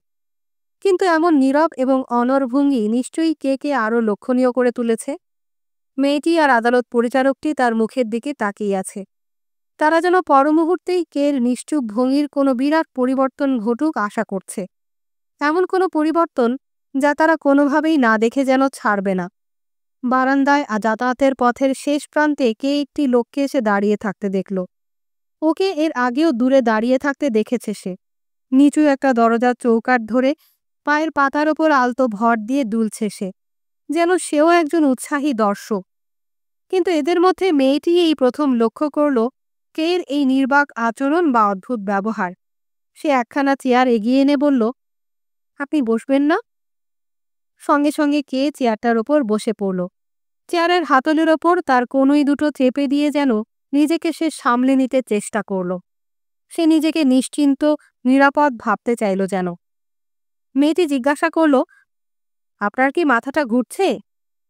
কিন্তু এমন নীরব এবং অনড় ভঙ্গি নিশ্চয়ই কে কে আরও লক্ষণীয় করে তুলেছে। মেয়েটি আর আদালত পরিচারকটি তার মুখের দিকে তাকিয়ে আছে। তারা যেন পরমুহূর্তেই কের নিশ্চুপ ভঙ্গির কোনো বিরাট পরিবর্তন ঘটুক আশা করছে। এমন কোনো পরিবর্তন যা তারা কোনোভাবেই না দেখে যেন ছাড়বে না। বারান্দায় যাতায়াতের পথের শেষ প্রান্তে কে একটি লোককে এসে দাঁড়িয়ে থাকতে দেখল। ওকে এর আগেও দূরে দাঁড়িয়ে থাকতে দেখেছে সে। নিচু একটা দরজার চৌকাঠ ধরে পায়ের পাতার ওপর আলতো ভর দিয়ে দুলছে সে, যেন সেও একজন উৎসাহী দর্শক। কিন্তু এদের মধ্যে মেয়েটি এই প্রথম লক্ষ্য করল কের এই নির্বাক আচরণ বা অদ্ভুত ব্যবহার। সে একখানা চেয়ার এগিয়ে এনে বলল, আপনি বসবেন না? সঙ্গে সঙ্গে কে চেয়ারটার ওপর বসে পড়ল। চেয়ারের হাতলের ওপর তার কনুই দুটো চেপে দিয়ে যেন নিজেকে সে সামলে নিতে চেষ্টা করল। সে নিজেকে নিশ্চিন্ত, নিরাপদ ভাবতে চাইল যেন। মেয়েটি জিজ্ঞাসা করল, আপনার কি মাথাটা ঘুরছে?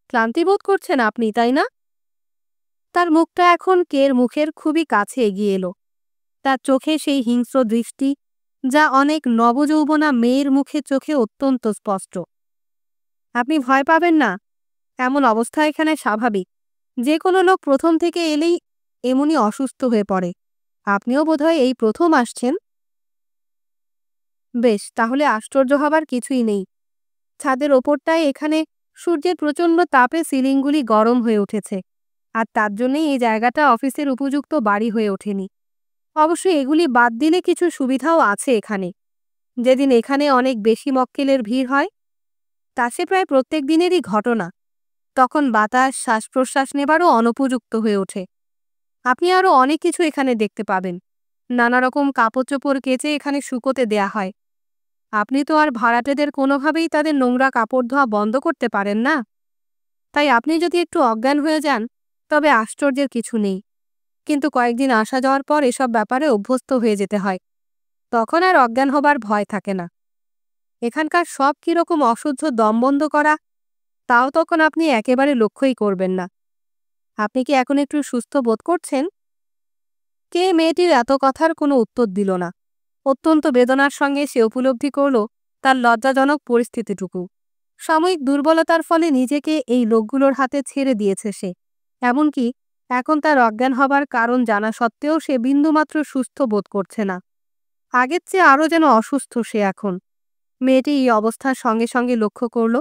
ক্লান্তি বোধ করছেন আপনি, তাই না? তার মুখটা এখন কের মুখের খুবই কাছে এগিয়ে এলো। তার চোখে সেই হিংস্র দৃষ্টি, যা অনেক নবযৌবনা মেয়ের মুখে চোখে অত্যন্ত স্পষ্ট। আপনি ভয় পাবেন না, এমন অবস্থা এখানে স্বাভাবিক। যে কোনো লোক প্রথম থেকে এলেই এমনই অসুস্থ হয়ে পড়ে। আপনিও বোধহয় এই প্রথম আসছেন। বেশ, তাহলে আশ্চর্য হবার কিছুই নেই। ছাদের ওপরটায় এখানে সূর্যের প্রচণ্ড তাপে সিলিংগুলি গরম হয়ে উঠেছে, আর তার জন্যই এই জায়গাটা অফিসের উপযুক্ত বাড়ি হয়ে ওঠেনি। অবশ্য এগুলি বাদ দিলে কিছু সুবিধাও আছে এখানে। যেদিন এখানে অনেক বেশি মক্কেলের ভিড় হয়, তা সে প্রায় প্রত্যেক দিনেরই ঘটনা, তখন বাতাস শ্বাস প্রশ্বাস নেবারও অনুপযুক্ত হয়ে ওঠে। আপনি আরও অনেক কিছু এখানে দেখতে পাবেন। নানা রকম কাপড় চোপড় কেচে এখানে শুকোতে দেয়া হয়। আপনি তো আর ভাড়াটেদের কোনোভাবেই তাদের নোংরা কাপড় ধোয়া বন্ধ করতে পারেন না। তাই আপনি যদি একটু অজ্ঞান হয়ে যান, তবে আশ্চর্যের কিছু নেই। কিন্তু কয়েকদিন আসা যাওয়ার পর এসব ব্যাপারে অভ্যস্ত হয়ে যেতে হয়। তখন আর অজ্ঞান হবার ভয় থাকে না। এখানকার সব কীরকম অসহ্য দমবন্ধ করা, তাও তখন আপনি একেবারে লক্ষ্যই করবেন না। আপনি কি এখন একটু সুস্থ বোধ করছেন? কে মেয়েটির এত কথার কোনো উত্তর দিল না। অত্যন্ত বেদনার সঙ্গে সে উপলব্ধি করল তার লজ্জাজনক পরিস্থিতিটুকু। সাময়িক দুর্বলতার ফলে নিজেকে এই লোকগুলোর হাতে ছেড়ে দিয়েছে সে। এমনকি এখন তার অজ্ঞান হবার কারণ জানা সত্ত্বেও সে বিন্দুমাত্র সুস্থ বোধ করছে না। আগের চেয়ে আরও যেন অসুস্থ সে এখন। মেয়েটি এই অবস্থার সঙ্গে সঙ্গে লক্ষ্য করল।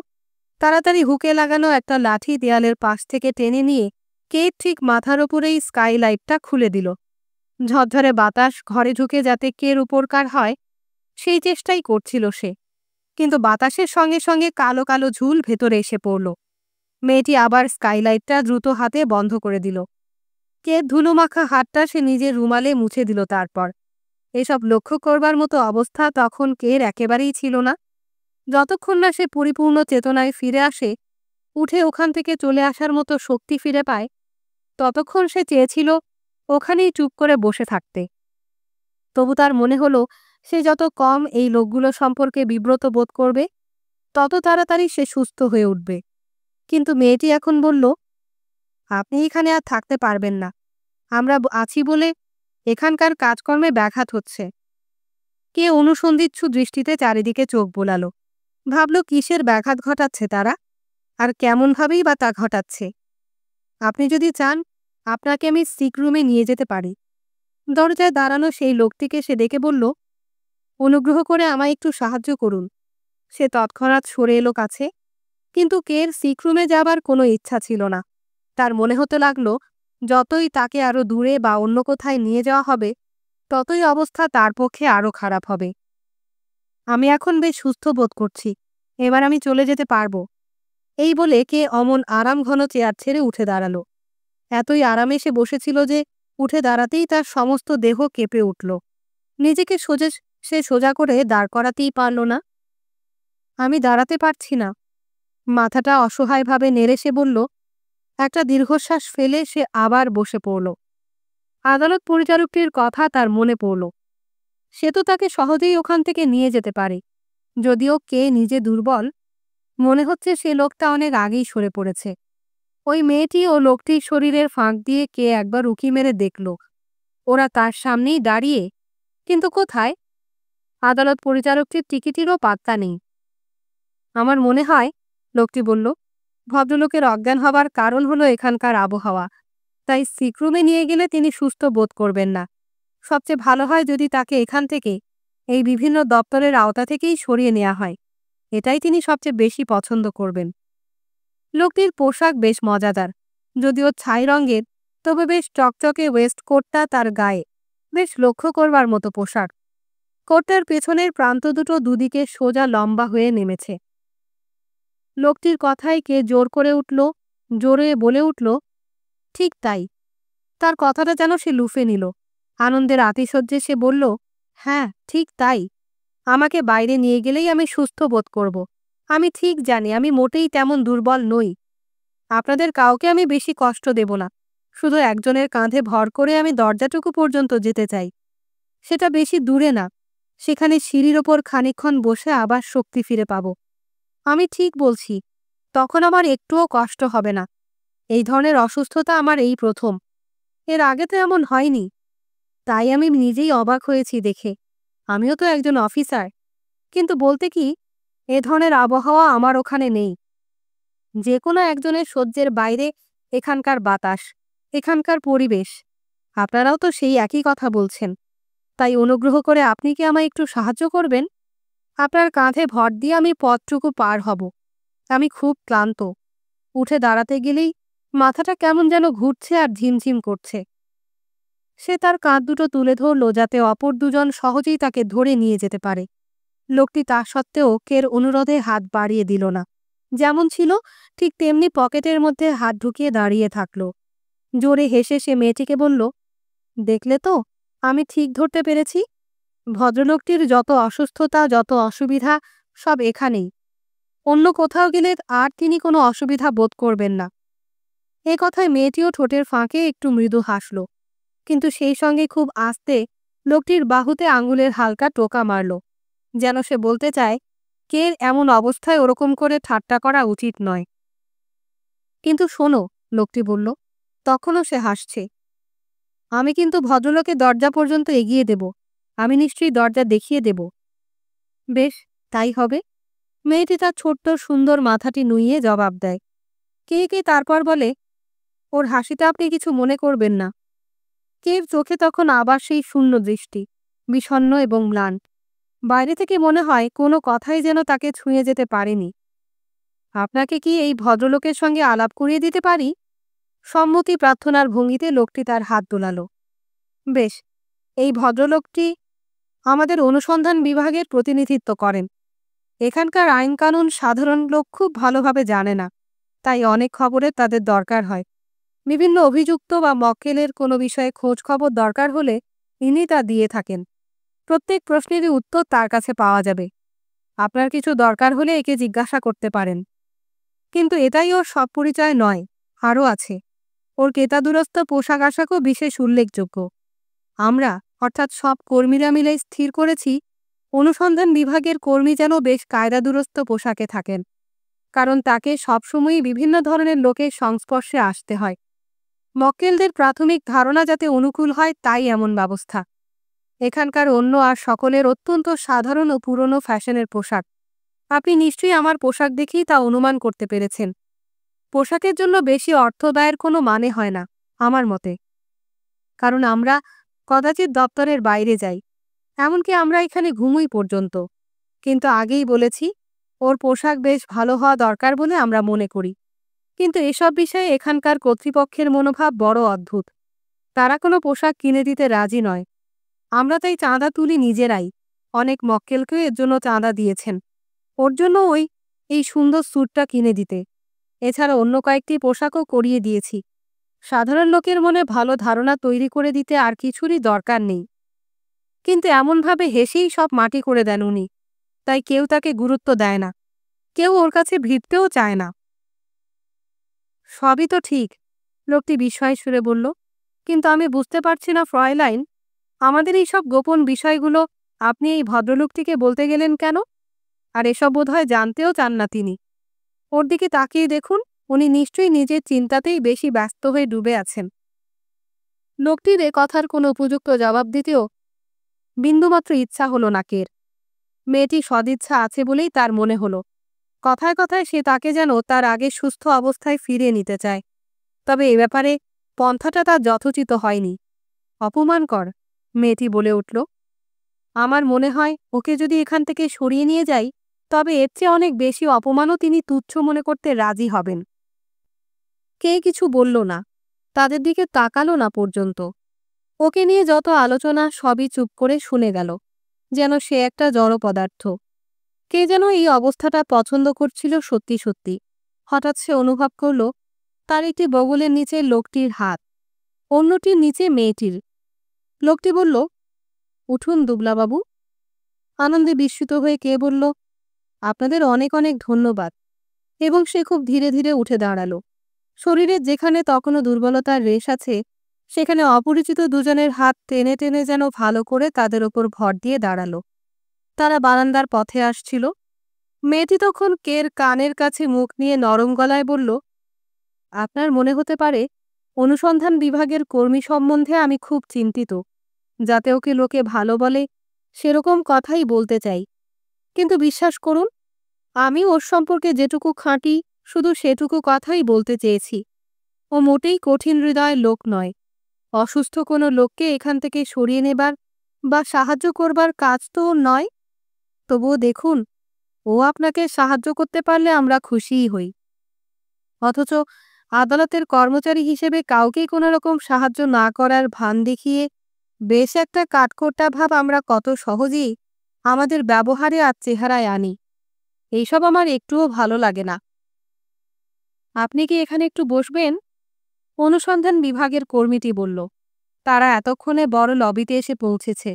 তাড়াতাড়ি হুকে লাগানো একটা লাঠি দেয়ালের পাশ থেকে টেনে নিয়ে কে ঠিক মাথার ওপরেই স্কাইলাইটটা খুলে দিল। ঝরঝরে বাতাস ঘরে ঢুকে যাতে কের উপরকার হয়, সেই চেষ্টাই করছিল সে। কিন্তু বাতাসের সঙ্গে সঙ্গে কালো কালো ঝুল ভেতরে এসে পড়ল। মেয়েটি আবার স্কাইলাইটটা দ্রুত হাতে বন্ধ করে দিল। কের ধুলোমাখা হাতটা সে নিজের রুমালে মুছে দিল। তারপর এসব লক্ষ্য করবার মতো অবস্থা তখন কের একেবারেই ছিল না। যতক্ষণ না সে পরিপূর্ণ চেতনায় ফিরে আসে, উঠে ওখান থেকে চলে আসার মতো শক্তি ফিরে পায়, ততক্ষণ সে চেয়েছিল ওখানেই চুপ করে বসে থাকতে। তবু তার মনে হলো সে যত কম এই লোকগুলো সম্পর্কে বিব্রত বোধ করবে, তত তাড়াতাড়ি সে সুস্থ হয়ে উঠবে। কিন্তু মেয়েটি এখন বলল, আপনি এখানে আর থাকতে পারবেন না। আমরা আছি বলে এখানকার কাজকর্মে ব্যাঘাত হচ্ছে। কে অনুসন্ধিৎসু দৃষ্টিতে চারিদিকে চোখ বোলালো। ভাবল কিসের ব্যাঘাত ঘটাচ্ছে তারা, আর কেমনভাবেই বা তা ঘটাচ্ছে। আপনি যদি চান, আপনাকে আমি সিক রুমে নিয়ে যেতে পারি। দরজায় দাঁড়ানো সেই লোকটিকে সে ডেকে বলল, অনুগ্রহ করে আমায় একটু সাহায্য করুন। সে তৎক্ষণাৎ সরে এলো কাছে। কিন্তু কের সিক রুমে যাবার কোনো ইচ্ছা ছিল না। তার মনে হতে লাগলো যতই তাকে আরও দূরে বা অন্য কোথায় নিয়ে যাওয়া হবে, ততই অবস্থা তার পক্ষে আরও খারাপ হবে। আমি এখন বেশ সুস্থ বোধ করছি, এবার আমি চলে যেতে পারবো। এই বলে কে অমন আরাম ঘন চেয়ার ছেড়ে উঠে দাঁড়ালো। এতই আরামে সে বসেছিল যে উঠে দাঁড়াতেই তার সমস্ত দেহ কেঁপে উঠল। নিজেকে সে সোজা করে দাঁড় করাতেই পারল না। আমি দাঁড়াতে পারছি না। মাথাটা অসহায়ভাবে নেড়ে সে বলল। একটা দীর্ঘশ্বাস ফেলে সে আবার বসে পড়ল। আদালত পরিচারকটির কথা তার মনে পড়ল। সে তো তাকে সহজেই ওখান থেকে নিয়ে যেতে পারে। যদিও কে নিজে দুর্বল, মনে হচ্ছে সে লোকটা অনেক আগেই সরে পড়েছে। ওই মেয়েটি ও লোকটির শরীরের ফাঁক দিয়ে কে একবার উঁকি মেরে দেখল। ওরা তার সামনেই দাঁড়িয়ে, কিন্তু কোথায়? আদালত পরিচারকটির টিকিটেরও পাত্তা নেই। আমার মনে হয়, লোকটি বলল, ভদ্রলোকের অজ্ঞান হবার কারণ হলো এখানকার আবহাওয়া। তাই সিকরুমে নিয়ে গেলে তিনি সুস্থ বোধ করবেন না। সবচেয়ে ভালো হয় যদি তাকে এখান থেকে, এই বিভিন্ন দপ্তরের আওতা থেকেই সরিয়ে নেওয়া হয়। এটাই তিনি সবচেয়ে বেশি পছন্দ করবেন। লোকটির পোশাক বেশ মজাদার, যদিও ছাই রঙের, তবে বেশ চকচকে ওয়েস্টকোটটা তার গায়ে, বেশ লক্ষ্য করবার মতো পোশাক। কোটটার পেছনের প্রান্ত দুটো দুদিকে সোজা লম্বা হয়ে নেমেছে। লোকটির কথায় কে জোর করে উঠল, জোরে বলে উঠল, ঠিক তাই। তার কথাটা যেন সে লুফে নিল। আনন্দের আতিশয্যে সে বলল, হ্যাঁ ঠিক তাই। আমাকে বাইরে নিয়ে গেলেই আমি সুস্থ বোধ করব। আমি ঠিক জানি আমি মোটেই তেমন দুর্বল নই। আপনাদের কাউকে আমি বেশি কষ্ট দেব না। শুধু একজনের কাঁধে ভর করে আমি দরজাটুকু পর্যন্ত যেতে চাই। সেটা বেশি দূরে না। সেখানে সিঁড়ির ওপর খানিকক্ষণ বসে আবার শক্তি ফিরে পাব। আমি ঠিক বলছি, তখন আমার একটুও কষ্ট হবে না। এই ধরনের অসুস্থতা আমার এই প্রথম। এর আগে তো এমন হয়নি। তাই আমি নিজেই অবাক হয়েছি দেখে। আমিও তো একজন অফিসার। কিন্তু বলতে কি, এ ধরনের আবহাওয়া আমার ওখানে নেই। যে কোনো একজনের সহ্যের বাইরে এখানকার বাতাস, এখানকার পরিবেশ। আপনারাও তো সেই একই কথা বলছেন। তাই অনুগ্রহ করে আপনি কি আমায় একটু সাহায্য করবেন? আপনার কাঁধে ভর দিয়ে আমি পথটুকু পার হব। আমি খুব ক্লান্ত। উঠে দাঁড়াতে গেলেই মাথাটা কেমন যেন ঘুরছে আর ঝিমঝিম করছে। সে তার কাঁধ দুটো তুলে ধরল যাতে অপর দুজন সহজেই তাকে ধরে নিয়ে যেতে পারে। লোকটি তা সত্ত্বেও কের অনুরোধে হাত বাড়িয়ে দিল না। যেমন ছিল ঠিক তেমনি পকেটের মধ্যে হাত ঢুকিয়ে দাঁড়িয়ে থাকল। জোরে হেসে সে মেয়েটিকে বলল, দেখলে তো, আমি ঠিক ধরতে পেরেছি। ভদ্রলোকটির যত অসুস্থতা, যত অসুবিধা, সব এখানেই। অন্য কোথাও গেলে আর তিনি কোনো অসুবিধা বোধ করবেন না। এ কথায় মেয়েটিও ঠোঁটের ফাঁকে একটু মৃদু হাসল, কিন্তু সেই সঙ্গে খুব আস্তে লোকটির বাহুতে আঙুলের হালকা টোকা মারল, যেন সে বলতে চায়, কের এমন অবস্থায় ওরকম করে ঠাট্টা করা উচিত নয়। কিন্তু শোনো, লোকটি বলল, তখনও সে হাসছে, আমি কিন্তু ভদ্রলোকের দরজা পর্যন্ত এগিয়ে দেব। আমি নিশ্চয়ই দরজা দেখিয়ে দেব। বেশ, তাই হবে। মেয়েটি তার ছোট্ট সুন্দর মাথাটি নুইয়ে জবাব দেয়। কে কে তারপর বলে, ওর হাসিতে আপনি কিছু মনে করবেন না। কের চোখে তখন আবার সেই শূন্য দৃষ্টি, বিষণ্ণ এবং ম্লান। বাইরে থেকে মনে হয় কোনো কথাই যেন তাকে ছুঁয়ে যেতে পারেনি। আপনাকে কি এই ভদ্রলোকের সঙ্গে আলাপ করিয়ে দিতে পারি? সম্মতি প্রার্থনার ভঙ্গিতে লোকটি তার হাত দোলাল। বেশ, এই ভদ্রলোকটি আমাদের অনুসন্ধান বিভাগের প্রতিনিধিত্ব করেন। এখানকার আইনকানুন সাধারণ লোক খুব ভালোভাবে জানে না, তাই অনেক খবরের তাদের দরকার হয়। বিভিন্ন অভিযুক্ত বা মক্কেলের কোনো বিষয়ে খোঁজ খবর দরকার হলে ইনি তা দিয়ে থাকেন। প্রত্যেক প্রশ্নেরই উত্তর তার কাছে পাওয়া যাবে। আপনার কিছু দরকার হলে একে জিজ্ঞাসা করতে পারেন। কিন্তু এটাই ওর সব পরিচয় নয়, আরও আছে। ওর কেতাদুরস্ত পোশাক আশাকও বিশেষ উল্লেখযোগ্য। আমরা, অর্থাৎ সব কর্মীরা মিলে স্থির করেছি, অনুসন্ধান বিভাগের কর্মী যেন বেশ কায়দাদুরস্ত পোশাকে থাকেন, কারণ তাকে সবসময়ই বিভিন্ন ধরনের লোকের সংস্পর্শে আসতে হয়। মক্কেলদের প্রাথমিক ধারণা যাতে অনুকূল হয়, তাই এমন ব্যবস্থা। এখানকার অন্য আর সকলের অত্যন্ত সাধারণ ও পুরনো ফ্যাশনের পোশাক। আপনি নিশ্চয়ই আমার পোশাক দেখেই তা অনুমান করতে পেরেছেন। পোশাকের জন্য বেশি অর্থ ব্যয়ের কোনো মানে হয় না আমার মতে, কারণ আমরা কদাচিৎ দপ্তরের বাইরে যাই, এমনকি আমরা এখানে ঘুমোই পর্যন্ত। কিন্তু আগেই বলেছি, ওর পোশাক বেশ ভালো হওয়া দরকার বলে আমরা মনে করি। কিন্তু এসব বিষয়ে এখানকার কর্তৃপক্ষের মনোভাব বড় অদ্ভুত। তারা কোনো পোশাক কিনে দিতে রাজি নয়। আমরা তাই চাঁদা তুলি নিজেরাই। অনেক মক্কেলকেও এর জন্য চাঁদা দিয়েছেন, ওর জন্য এই সুন্দর স্যুটটা কিনে দিতে। এছাড়া অন্য কয়েকটি পোশাকও করিয়ে দিয়েছি। সাধারণ লোকের মনে ভালো ধারণা তৈরি করে দিতে আর কিছুরই দরকার নেই। কিন্তু এমনভাবে হেসেই সব মাটি করে দেন উনি। তাই কেউ তাকে গুরুত্ব দেয় না, কেউ ওর কাছে ভিড়তেও চায় না। সবই তো ঠিক, লোকটি বিস্ময় সুরে বলল, কিন্তু আমি বুঝতে পারছি না ফ্রয়লাইন, আমাদের এই সব গোপন বিষয়গুলো আপনি এই ভদ্রলোকটিকে বলতে গেলেন কেন? আর এসব বোধহয় জানতেও চান না তিনি। ওর দিকে তাকিয়ে দেখুন, উনি নিশ্চয়ই নিজের চিন্তাতেই বেশি ব্যস্ত হয়ে ডুবে আছেন। লোকটির এ কথার কোনো উপযুক্ত জবাব দিতেও বিন্দুমাত্র ইচ্ছা হলো না কের। মেয়েটি সদিচ্ছা আছে বলেই তার মনে হলো। কথায় কথায় সে তাকে যেন তার আগে সুস্থ অবস্থায় ফিরিয়ে নিতে চায়। তবে এ ব্যাপারে পন্থাটা তার যথোচিত হয়নি। অপমানকর, মেয়েটি বলে উঠল। আমার মনে হয় ওকে যদি এখান থেকে সরিয়ে নিয়ে যাই, তবে এর চেয়ে অনেক বেশি অপমানও তিনি তুচ্ছ মনে করতে রাজি হবেন। কে কিছু বলল না, তাদের দিকে তাকালো না পর্যন্ত। ওকে নিয়ে যত আলোচনা সবই চুপ করে শুনে গেল, যেন সে একটা জড় পদার্থ। কে যেন এই অবস্থাটা পছন্দ করছিল সত্যি সত্যি। হঠাৎ সে অনুভব করল তার একটি বগলের নিচে লোকটির হাত, অন্যটির নিচে মেয়েটির। লোকটি বলল, উঠুন দুবলাবাবু। আনন্দে বিস্মিত হয়ে কে বলল, আপনাদের অনেক অনেক ধন্যবাদ। এবং সে খুব ধীরে ধীরে উঠে দাঁড়ালো। শরীরের যেখানে তখনও দুর্বলতার রেশ আছে, সেখানে অপরিচিত দুজনের হাত টেনে টেনে যেন ভালো করে তাদের ওপর ভর দিয়ে দাঁড়ালো। তারা বারান্দার পথে আসছিল। মেয়েটি তখন কের কানের কাছে মুখ নিয়ে নরম গলায় বলল, আপনার মনে হতে পারে অনুসন্ধান বিভাগের কর্মী সম্বন্ধে আমি খুব চিন্তিত, যাতে ওকে লোকে ভালো বলে সেরকম কথাই বলতে চাই। কিন্তু বিশ্বাস করুন, আমি ওর সম্পর্কে যেটুকু খাঁটি শুধু সেটুকু কথাই বলতে চেয়েছি। ও মোটেই কঠিন হৃদয়ের লোক নয়। অসুস্থ কোনো লোককে এখান থেকে সরিয়ে নেবার বা সাহায্য করবার কাজ তো ওর নয়। তবুও দেখুন, ও আপনাকে সাহায্য করতে পারলে আমরা খুশিই হই। অথচ আদালতের কর্মচারী হিসেবে কাউকেই কোনো রকম সাহায্য না করার ভান দেখিয়ে বেশ একটা কাঠখোট্টা ভাব আমরা কত সহজেই আমাদের ব্যবহারে আর চেহারায় আনি। এইসব আমার একটুও ভালো লাগে না। আপনি কি এখানে একটু বসবেন? অনুসন্ধান বিভাগের কর্মীটি বলল। তারা এতক্ষণে বড় লবিতে এসে পৌঁছেছে।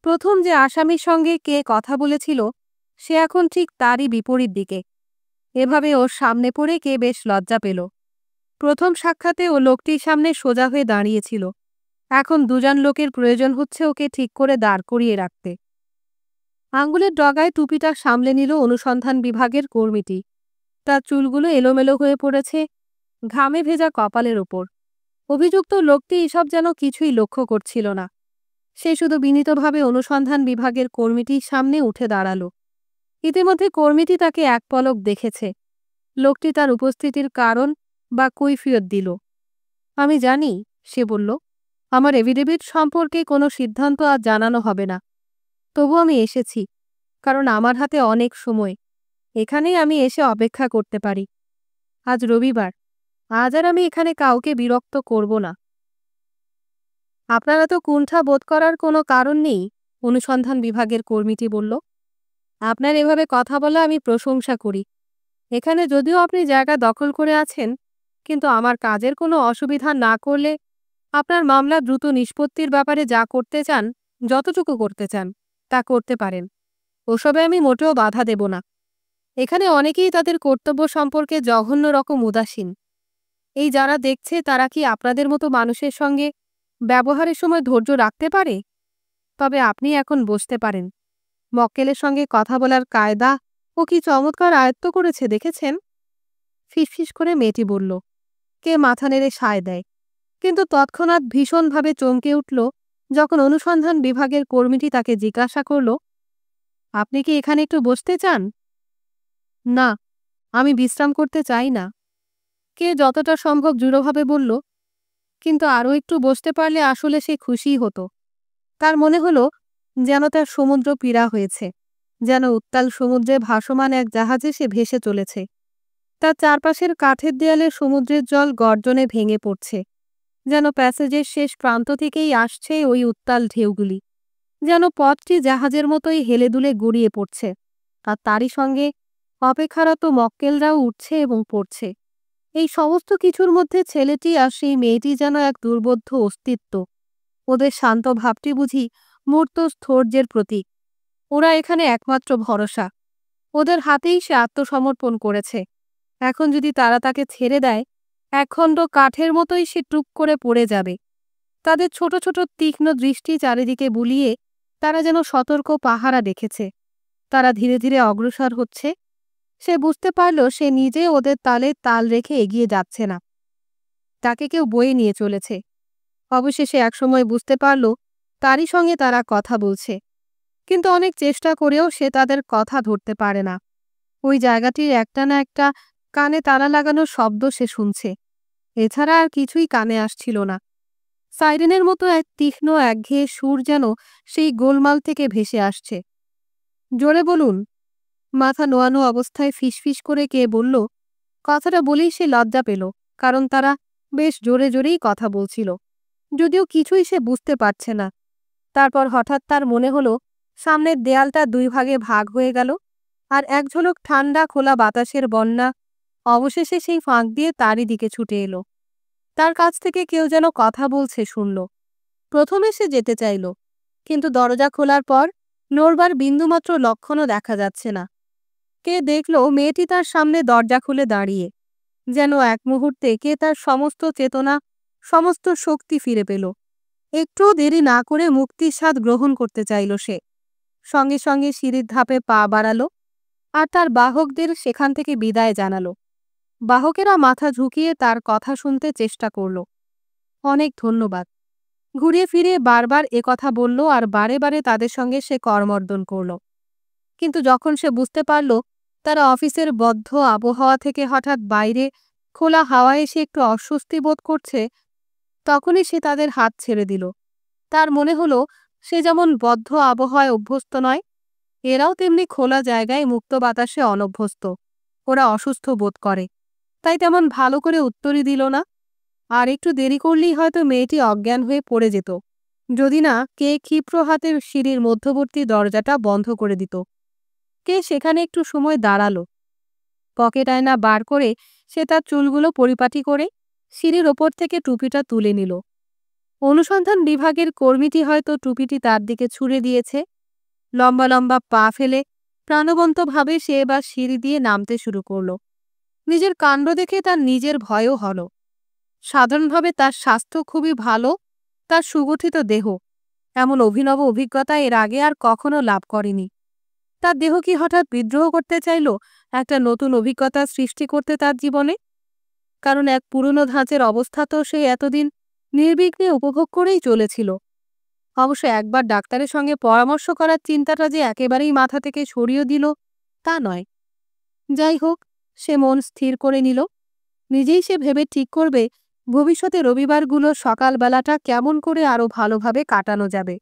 প্রথম যে আসামির সঙ্গে কে কথা বলেছিল, সে এখন ঠিক তারই বিপরীত দিকে। এভাবে ওর সামনে পড়ে কে বেশ লজ্জা পেল। প্রথম সাক্ষাতে ও লোকটির সামনে সোজা হয়ে দাঁড়িয়েছিল। এখন দুজন লোকের প্রয়োজন হচ্ছে ওকে ঠিক করে দাঁড় করিয়ে রাখতে। আঙ্গুলের ডগায় টুপিটা সামলে নিল অনুসন্ধান বিভাগের কর্মীটি। তার চুলগুলো এলোমেলো হয়ে পড়েছে ঘামে ভেজা কপালের ওপর। অভিযুক্ত লোকটি এসব যেন কিছুই লক্ষ্য করছিল না। সে শুধু বিনীতভাবে অনুসন্ধান বিভাগের কর্মীটির সামনে উঠে দাঁড়ালো। ইতিমধ্যে কর্মীটি তাকে এক পলক দেখেছে। লোকটি তার উপস্থিতির কারণ বা কৈফিয়ত দিল। আমি জানি, সে বলল, আমার এফিডেভিট সম্পর্কে কোনো সিদ্ধান্ত আজ জানানো হবে না। তবু আমি এসেছি, কারণ আমার হাতে অনেক সময়। এখানেই আমি এসে অপেক্ষা করতে পারি। আজ রবিবার, আজ আর আমি এখানে কাউকে বিরক্ত করব না। আপনারা তো কুণ্ঠা বোধ করার কোনো কারণ নেই, অনুসন্ধান বিভাগের কর্মীটি বলল। আপনার এভাবে কথা বলা আমি প্রশংসা করি। এখানে যদিও আপনি জায়গা দখল করে আছেন, কিন্তু আমার কাজের কোনো অসুবিধা না করলে আপনার মামলা দ্রুত নিষ্পত্তির ব্যাপারে যা করতে চান, যতটুকু করতে চান, তা করতে পারেন। ওসবে আমি মোটেও বাধা দেব না। এখানে অনেকেই তাদের কর্তব্য সম্পর্কে জঘন্য রকম উদাসীন। এই যারা দেখছে তারা কি আপনাদের মতো মানুষের সঙ্গে ব্যবহারের সময় ধৈর্য রাখতে পারে? তবে আপনি এখন বসতে পারেন। মক্কেলের সঙ্গে কথা বলার কায়দা ও কি চমৎকার আয়ত্ত করেছে দেখেছেন? ফিসফিস করে মেয়েটি বলল। কে মাথা নেড়ে সায় দেয়, কিন্তু তৎক্ষণাৎ ভীষণভাবে চমকে উঠল যখন অনুসন্ধান বিভাগের কর্মীটি তাকে জিজ্ঞাসা করল, আপনি কি এখানে একটু বসতে চান? না, আমি বিশ্রাম করতে চাই না, কে যতটা সম্ভব দৃঢ়ভাবে বলল। কিন্তু আরও একটু বসতে পারলে আসলে সে খুশিই হতো। তার মনে হলো যেন তার সমুদ্র পীড়া হয়েছে, যেন উত্তাল সমুদ্রে ভাসমান এক জাহাজে সে ভেসে চলেছে। তার চারপাশের কাঠের দেয়ালে সমুদ্রের জল গর্জনে ভেঙে পড়ছে, যেন প্যাসেজের শেষ প্রান্ত থেকেই আসছে ওই উত্তাল ঢেউগুলি, যেন পথটি জাহাজের মতোই হেলে দুলে গড়িয়ে পড়ছে, আর তারই সঙ্গে অপেক্ষারত মক্কেলরাও উঠছে এবং পড়ছে। এই সমস্ত কিছুর মধ্যে ছেলেটি আর সেই মেয়েটি যেন এক দুর্বোধ্য অস্তিত্ব। ওদের শান্ত ভাবটি বুঝি মূর্ত স্থৈর্যের প্রতীক। ওরা এখানে একমাত্র ভরসা। ওদের হাতেই সে আত্মসমর্পণ করেছে। এখন যদি তারা তাকে ছেড়ে দেয়, একখণ্ড কাঠের মতোই সে টুপ করে পড়ে যাবে। তাদের ছোট ছোট তীক্ষ্ণ দৃষ্টি চারিদিকে বুলিয়ে তারা যেন সতর্ক পাহারা রেখেছে। তারা ধীরে ধীরে অগ্রসর হচ্ছে। সে বুঝতে পারল সে নিজে ওদের তালে তাল রেখে এগিয়ে যাচ্ছে না, তাকে কেউ বয়ে নিয়ে চলেছে। অবশেষে একসময় বুঝতে পারল তারই সঙ্গে তারা কথা বলছে, কিন্তু অনেক চেষ্টা করেও সে তাদের কথা ধরতে পারে না। ওই জায়গাটির একটা না একটা কানে তালা লাগানোর শব্দ সে শুনছে, এছাড়া আর কিছুই কানে আসছিল না। সাইরেনের মতো এক তীক্ষ্ণ একঘেয়ে সুর যেন সেই গোলমাল থেকে ভেসে আসছে। জোরে বলুন, মাথা নোয়ানো অবস্থায় ফিসফিস করে কে বলল। কথাটা বলেই সে লজ্জা পেল। কারণ তারা বেশ জোরে জোরেই কথা বলছিল, যদিও কিছুই সে বুঝতে পারছে না। তারপর হঠাৎ তার মনে হলো সামনের দেয়ালটা দুই ভাগে ভাগ হয়ে গেল, আর এক ঝলক ঠান্ডা খোলা বাতাসের বন্যা অবশেষে সেই ফাঁক দিয়ে তারই দিকে ছুটে এলো। তার কাছ থেকে কেউ যেন কথা বলছে শুনল। প্রথমে সে যেতে চাইল, কিন্তু দরজা খোলার পর নড়বার বিন্দুমাত্র লক্ষণও দেখা যাচ্ছে না। কে দেখল মেয়েটি তার সামনে দরজা খুলে দাঁড়িয়ে, যেন এক মুহূর্তে কে তার সমস্ত চেতনা, সমস্ত শক্তি ফিরে পেল। একটুও দেরি না করে মুক্তির স্বাদ গ্রহণ করতে চাইল সে। সঙ্গে সঙ্গে সিঁড়ির ধাপে পা বাড়ালো আর তার বাহকদের সেখান থেকে বিদায় জানালো। বাহকেরা মাথা ঝুঁকিয়ে তার কথা শুনতে চেষ্টা করল। অনেক ধন্যবাদ। ঘুরিয়ে ফিরিয়ে বারবার কথা বলল আর বারে বারে তাদের সঙ্গে সে করমর্দন করল। কিন্তু যখন সে বুঝতে পারল তারা অফিসের বদ্ধ আবহাওয়া থেকে হঠাৎ বাইরে খোলা হাওয়ায় এসে একটু অস্বস্তি বোধ করছে, তখনই সে তাদের হাত ছেড়ে দিল। তার মনে হলো সে যেমন বদ্ধ আবহাওয়ায় অভ্যস্ত নয়, এরাও তেমনি খোলা জায়গায় মুক্ত বাতাসে অনভ্যস্ত। ওরা অসুস্থ বোধ করে, তাই তেমন ভালো করে উত্তরই দিল না। আর একটু দেরি করলেই হয়তো মেয়েটি অজ্ঞান হয়ে পড়ে যেত, যদি না কে ক্ষিপ্র হাতে সিঁড়ির মধ্যবর্তী দরজাটা বন্ধ করে দিত। কে সেখানে একটু সময় দাঁড়ালো। পকেট আয়না বার করে সে তার চুলগুলো পরিপাটি করে সিঁড়ির ওপর থেকে টুপিটা তুলে নিল। অনুসন্ধান বিভাগের কর্মীটি হয়তো টুপিটি তার দিকে ছুঁড়ে দিয়েছে। লম্বা লম্বা পা ফেলে প্রাণবন্তভাবে সে এবার সিঁড়ি দিয়ে নামতে শুরু করল। নিজের কাণ্ড দেখে তার নিজের ভয়ও হল। সাধারণভাবে তার স্বাস্থ্য খুবই ভালো, তার সুগঠিত দেহ। এমন অভিনব অভিজ্ঞতা এর আগে আর কখনো লাভ করেনি। তার দেহ কি হঠাৎ বিদ্রোহ করতে চাইল একটা নতুন অভিজ্ঞতা সৃষ্টি করতে তার জীবনে? কারণ এক পুরনো ধাঁচের অবস্থা তো সে এতদিন নির্বিঘ্নে উপভোগ করেই চলেছিল। অবশ্য একবার ডাক্তারের সঙ্গে পরামর্শ করার চিন্তাটা যে একেবারেই মাথা থেকে সরিয়ে দিল তা নয়। যাই হোক, সে মন স্থির করে নিল। নিজেই সে ভেবে ঠিক করবে ভবিষ্যতে রবিবারগুলো সকালবেলাটা কেমন করে আরো ভালোভাবে কাটানো যাবে।